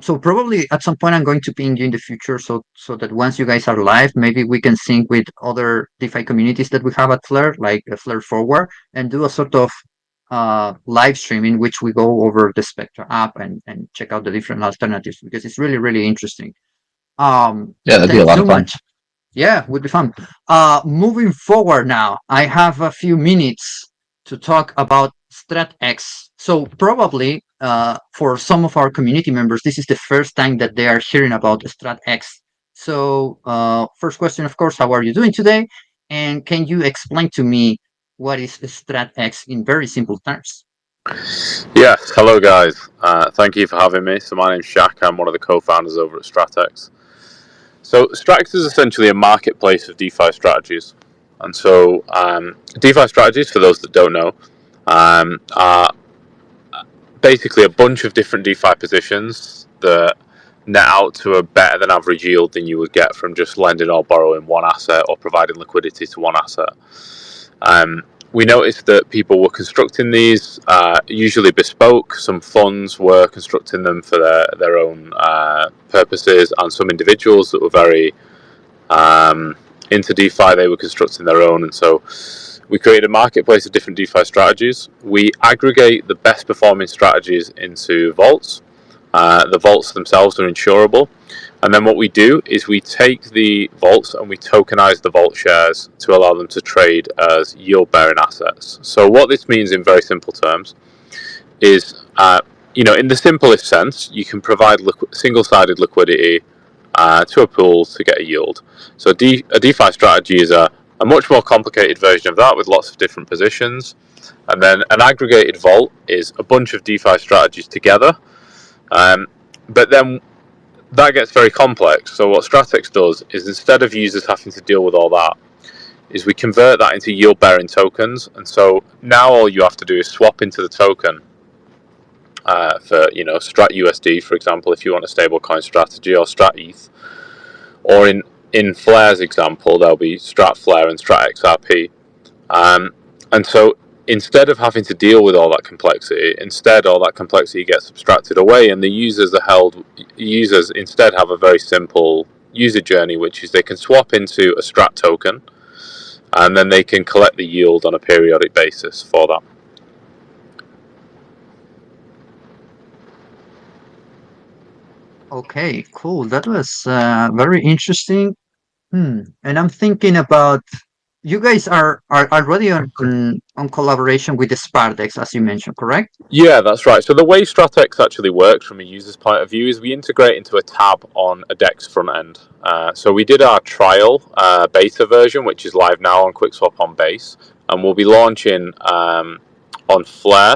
So probably at some point I'm going to ping you in the future so that once you guys are live, maybe we can sync with other DeFi communities that we have at Flare, like Flare Forward, and do a sort of live stream in which we go over the Spectra app and check out the different alternatives because it's really, really interesting. Yeah, that'd be a Thanks lot so of fun. much. Yeah, would be fun. Moving forward now, I have a few minutes to talk about StratX. So probably for some of our community members, this is the first time that they are hearing about StratX. So first question, of course, how are you doing today? And can you explain to me what is StratX in very simple terms? Yes, hello guys. Thank you for having me. So my name's Shaq. I'm one of the co-founders over at StratX. So StratX is essentially a marketplace of DeFi strategies. And so DeFi strategies, for those that don't know, are basically a bunch of different DeFi positions that net out to a better than average yield than you would get from just lending or borrowing one asset or providing liquidity to one asset. We noticed that people were constructing these, usually bespoke. Some funds were constructing them for their own purposes, and some individuals that were very into DeFi, they were constructing their own. And so we created a marketplace of different DeFi strategies. We aggregate the best performing strategies into vaults. The vaults themselves are insurable. And then what we do is we take the vaults and we tokenize the vault shares to allow them to trade as yield-bearing assets. So what this means in very simple terms is, in the simplest sense, you can provide single-sided liquidity to a pool to get a yield. So a DeFi strategy is a much more complicated version of that with lots of different positions. And then an aggregated vault is a bunch of DeFi strategies together. But then that gets very complex. So what StratX does is, instead of users having to deal with all that, is we convert that into yield-bearing tokens. And so now all you have to do is swap into the token for Strat USD, for example, if you want a stablecoin strategy, or Strat ETH, or in Flare's example, there'll be Strat Flare and Strat XRP. And so instead of having to deal with all that complexity, all that complexity gets abstracted away, and the users instead have a very simple user journey, which is they can swap into a Strat token, and then they can collect the yield on a periodic basis for that. Okay, cool. That was very interesting. And I'm thinking about You guys are already on collaboration with the Sparkdex, as you mentioned, correct? Yeah, that's right. So the way StratX actually works from a user's point of view is we integrate into a tab on a DEX front end. So we did our trial beta version, which is live now on QuickSwap on Base, and we'll be launching on Flare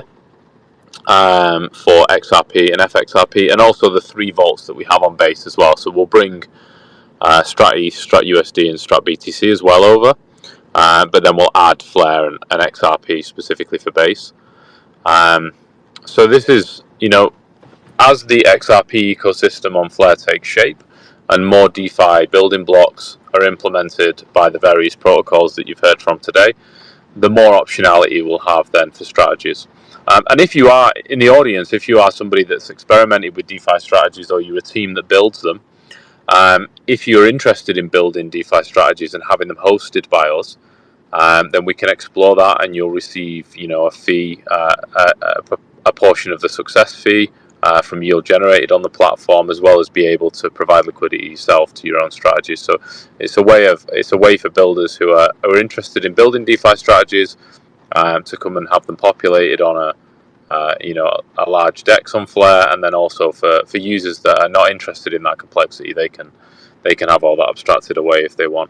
for XRP and FXRP, and also the 3 vaults that we have on Base as well. So we'll bring StratETH, StratUSD, and StratBTC as well over, but then we'll add Flare and XRP specifically for Base. So this is, as the XRP ecosystem on Flare takes shape and more DeFi building blocks are implemented by the various protocols that you've heard from today, the more optionality we'll have then for strategies. And if you are in the audience, if you are somebody that's experimented with DeFi strategies or you're a team that builds them, if you're interested in building DeFi strategies and having them hosted by us, then we can explore that, and you'll receive, a fee, a portion of the success fee from yield generated on the platform, as well as be able to provide liquidity yourself to your own strategies. So it's a way for builders who are interested in building DeFi strategies to come and have them populated on a large DEX on Flare, and then also for users that are not interested in that complexity, they can have all that abstracted away if they want.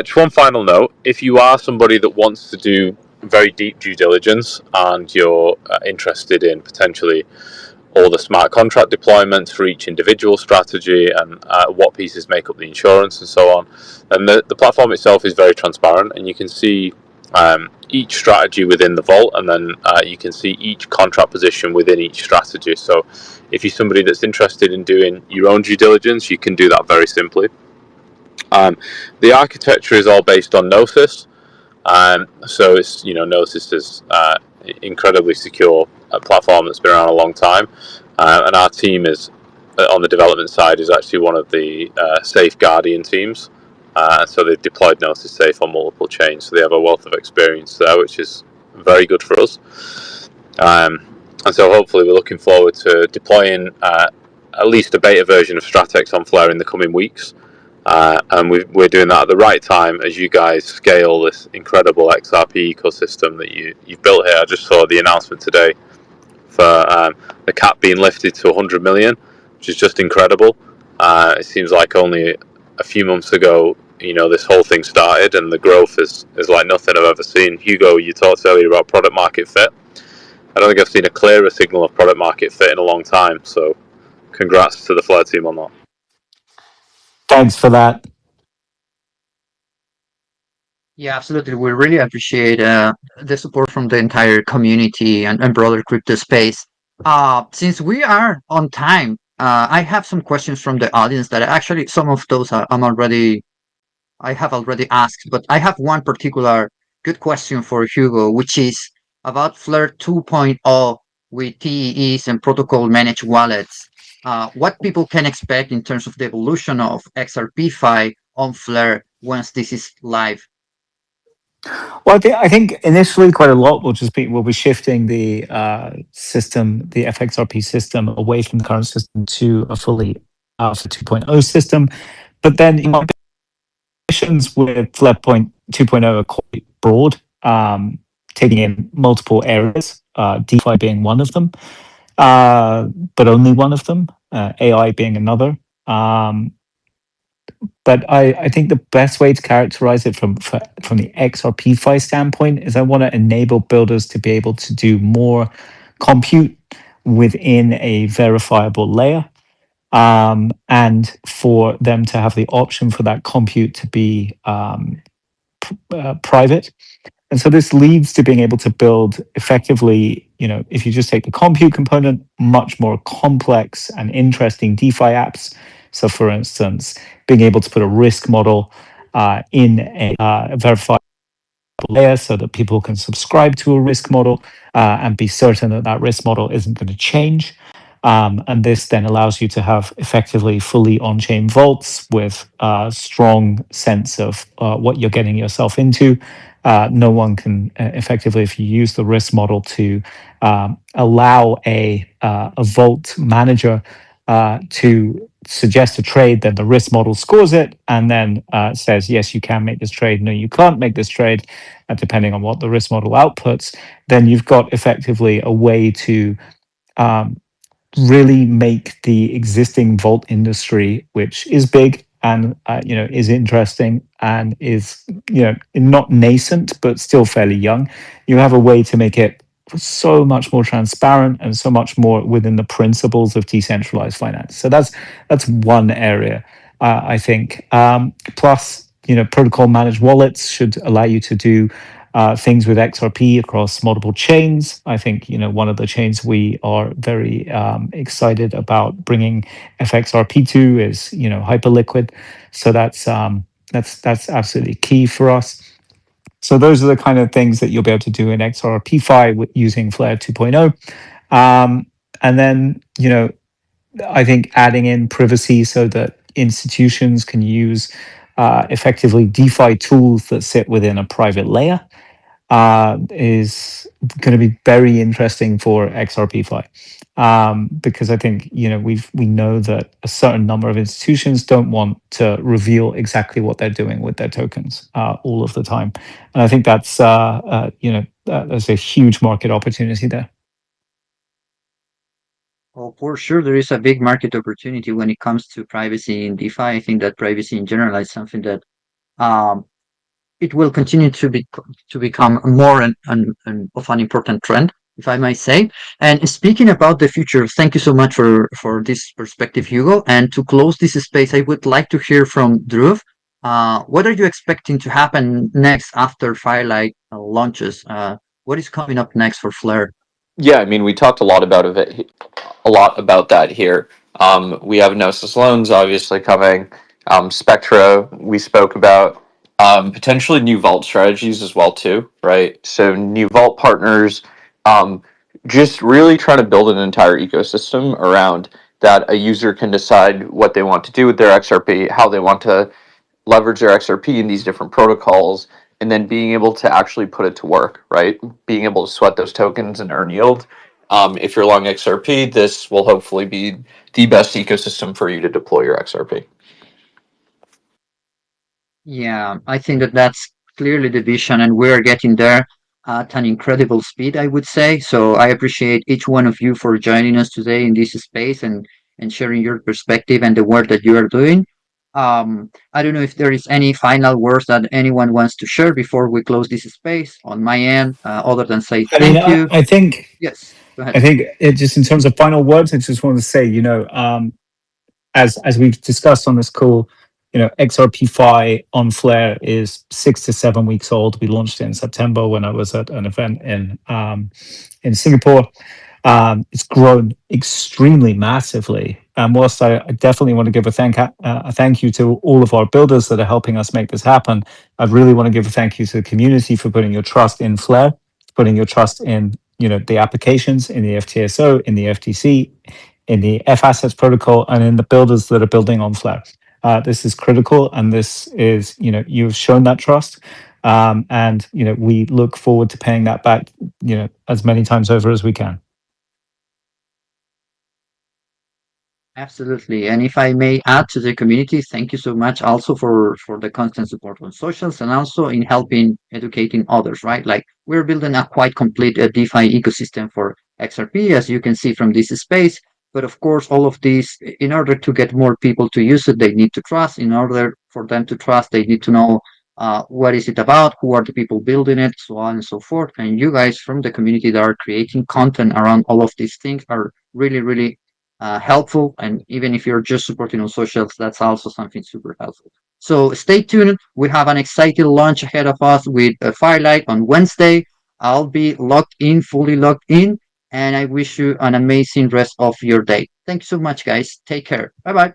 Just one final note: if you are somebody that wants to do very deep due diligence and you're interested in potentially all the smart contract deployments for each individual strategy and what pieces make up the insurance and so on, and the platform itself is very transparent, and you can see each strategy within the vault, and then you can see each contract position within each strategy. So if you're somebody that's interested in doing your own due diligence, you can do that very simply. The architecture is all based on Gnosis. So it's, Gnosis is incredibly secure platform that's been around a long time, and our team is on the development side is actually one of the safe guardian teams. So they've deployed Gnosis Safe on multiple chains, so they have a wealth of experience there, which is very good for us. And so hopefully we're looking forward to deploying at least a beta version of StratX on Flare in the coming weeks. And we're doing that at the right time as you guys scale this incredible XRP ecosystem that you've built here. I just saw the announcement today for the cap being lifted to 100 million, which is just incredible. It seems like only a few months ago, this whole thing started, and the growth is like nothing I've ever seen. Hugo, you talked earlier about product market fit. I don't think I've seen a clearer signal of product market fit in a long time. So congrats to the Flare team on that. Thanks for that. Yeah, absolutely. We really appreciate the support from the entire community and broader crypto space. Since we are on time, I have some questions from the audience that actually some of those I have already asked, but I have one particular good question for Hugo, which is about Flare 2.0 with TEEs and protocol managed wallets. What people can expect in terms of the evolution of XRPfi on Flare once this is live? Well, I think initially quite a lot will be shifting the system, the FXRP system, away from the current system to a fully Alpha 2.0 system. But then ambitions with Flare 2.0 are quite broad, taking in multiple areas, DeFi being one of them, but only one of them, AI being another. But I think the best way to characterize it from the XRPfi standpoint is I want to enable builders to be able to do more compute within a verifiable layer, and for them to have the option for that compute to be private. And so this leads to being able to build effectively, if you just take the compute component, much more complex and interesting DeFi apps. So for instance, being able to put a risk model in a verifiable layer so that people can subscribe to a risk model and be certain that that risk model isn't going to change. And this then allows you to have effectively fully on-chain vaults with a strong sense of what you're getting yourself into. No one can effectively, if you use the risk model to allow a vault manager to suggests a trade, then the risk model scores it and then says, yes, you can make this trade, no, you can't make this trade, depending on what the risk model outputs. Then you've got effectively a way to really make the existing vault industry, which is big and is interesting and is not nascent but still fairly young. You have a way to make it so much more transparent and so much more within the principles of decentralized finance. So that's one area, I think. Plus, protocol managed wallets should allow you to do things with XRP across multiple chains. I think one of the chains we are very excited about bringing FXRP to is Hyperliquid. So that's absolutely key for us. So those are the kind of things that you'll be able to do in XRPfi using Flare 2.0. And then, I think adding in privacy so that institutions can use effectively DeFi tools that sit within a private layer is going to be very interesting for XRPfi. Because I think we know that a certain number of institutions don't want to reveal exactly what they're doing with their tokens all of the time, and I think that's there's a huge market opportunity there. Well, for sure, there is a big market opportunity when it comes to privacy in DeFi. I think that privacy in general is something that it will continue to become more of an important trend, if I might say. And speaking about the future, thank you so much for this perspective, Hugo. And to close this space, I would like to hear from Dhruv. What are you expecting to happen next after Firelight launches? What is coming up next for Flare? Yeah, I mean, we talked a lot about that here. We have Enosys loans obviously coming. Spectra, we spoke about. Potentially new vault strategies as well too, right? So new vault partners, just really trying to build an entire ecosystem around that a user can decide what they want to do with their XRP, how they want to leverage their XRP in these different protocols, and then being able to actually put it to work, right? Being able to sweat those tokens and earn yield. If you're long XRP, this will hopefully be the best ecosystem for you to deploy your XRP. Yeah, I think that that's clearly the vision, and we're getting there at an incredible speed, I would say. So I appreciate each one of you for joining us today in this space and sharing your perspective and the work that you are doing. I don't know if there is any final words that anyone wants to share before we close this space on my end, other than say thank you. I think. Yes, go ahead. I think just in terms of final words, I just want to say, as we've discussed on this call, XRPfi on Flare is 6 to 7 weeks old. We launched it in September when I was at an event in Singapore. It's grown extremely massively. And whilst I definitely want to give a thank you to all of our builders that are helping us make this happen, I really want to give a thank you to the community for putting your trust in Flare, putting your trust in the applications, in the FTSO, in the FTC, in the F Assets protocol, and in the builders that are building on Flare. This is critical, and this is, you've shown that trust, and we look forward to paying that back, as many times over as we can. Absolutely. And if I may add to the community, thank you so much also for the constant support on socials and also in helping educating others, right? Like we're building a quite complete DeFi ecosystem for XRP, as you can see from this space. But of course, all of these, in order to get more people to use it, they need to trust. In order for them to trust, they need to know what is it about, who are the people building it, so on and so forth. And you guys from the community that are creating content around all of these things are really, really helpful. And even if you're just supporting on socials, that's also something super helpful. So stay tuned. We have an exciting launch ahead of us with Firelight on Wednesday. I'll be fully logged in. And I wish you an amazing rest of your day. Thank you so much, guys. Take care. Bye-bye.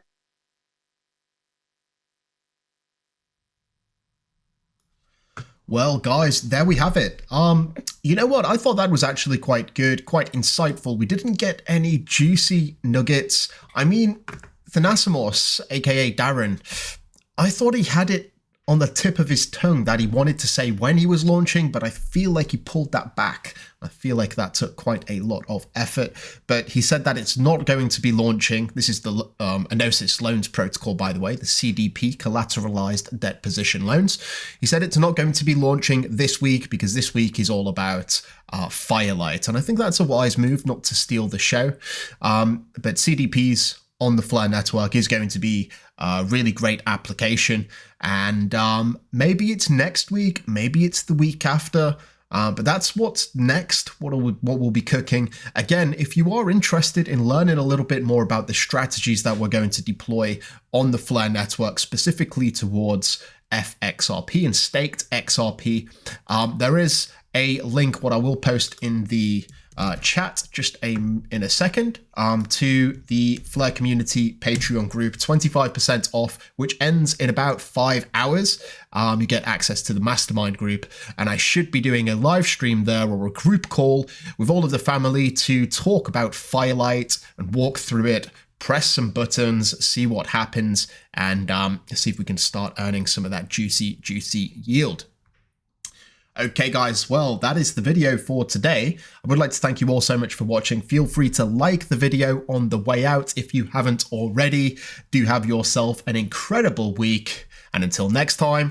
Well, guys, there we have it. You know what? I thought that was actually quite good, quite insightful. We didn't get any juicy nuggets. I mean, Thanasimos, aka Darren, I thought he had it on the tip of his tongue that he wanted to say when he was launching, but I feel like he pulled that back. I feel like that took quite a lot of effort, but he said that it's not going to be launching. This is the Enosys loans protocol, by the way, the CDP, collateralized debt position loans. He said it's not going to be launching this week because this week is all about Firelight. And I think that's a wise move, not to steal the show. But CDPs on the Flare network is going to be a really great application. And maybe it's next week, maybe it's the week after. But that's what's next, what we'll be cooking. Again, if you are interested in learning a little bit more about the strategies that we're going to deploy on the Flare network, specifically towards FXRP and staked XRP, there is a link, what I will post in the chat just in a second, to the Flare community Patreon group, 25% off, which ends in about 5 hours. You get access to the MasterMind group, and I should be doing a live stream there or a group call with all of the family to talk about Firelight and walk through it, press some buttons, see what happens, and see if we can start earning some of that juicy yield. Okay guys, well, that is the video for today. I would like to thank you all so much for watching. Feel free to like the video on the way out if you haven't already. Do have yourself an incredible week, and until next time,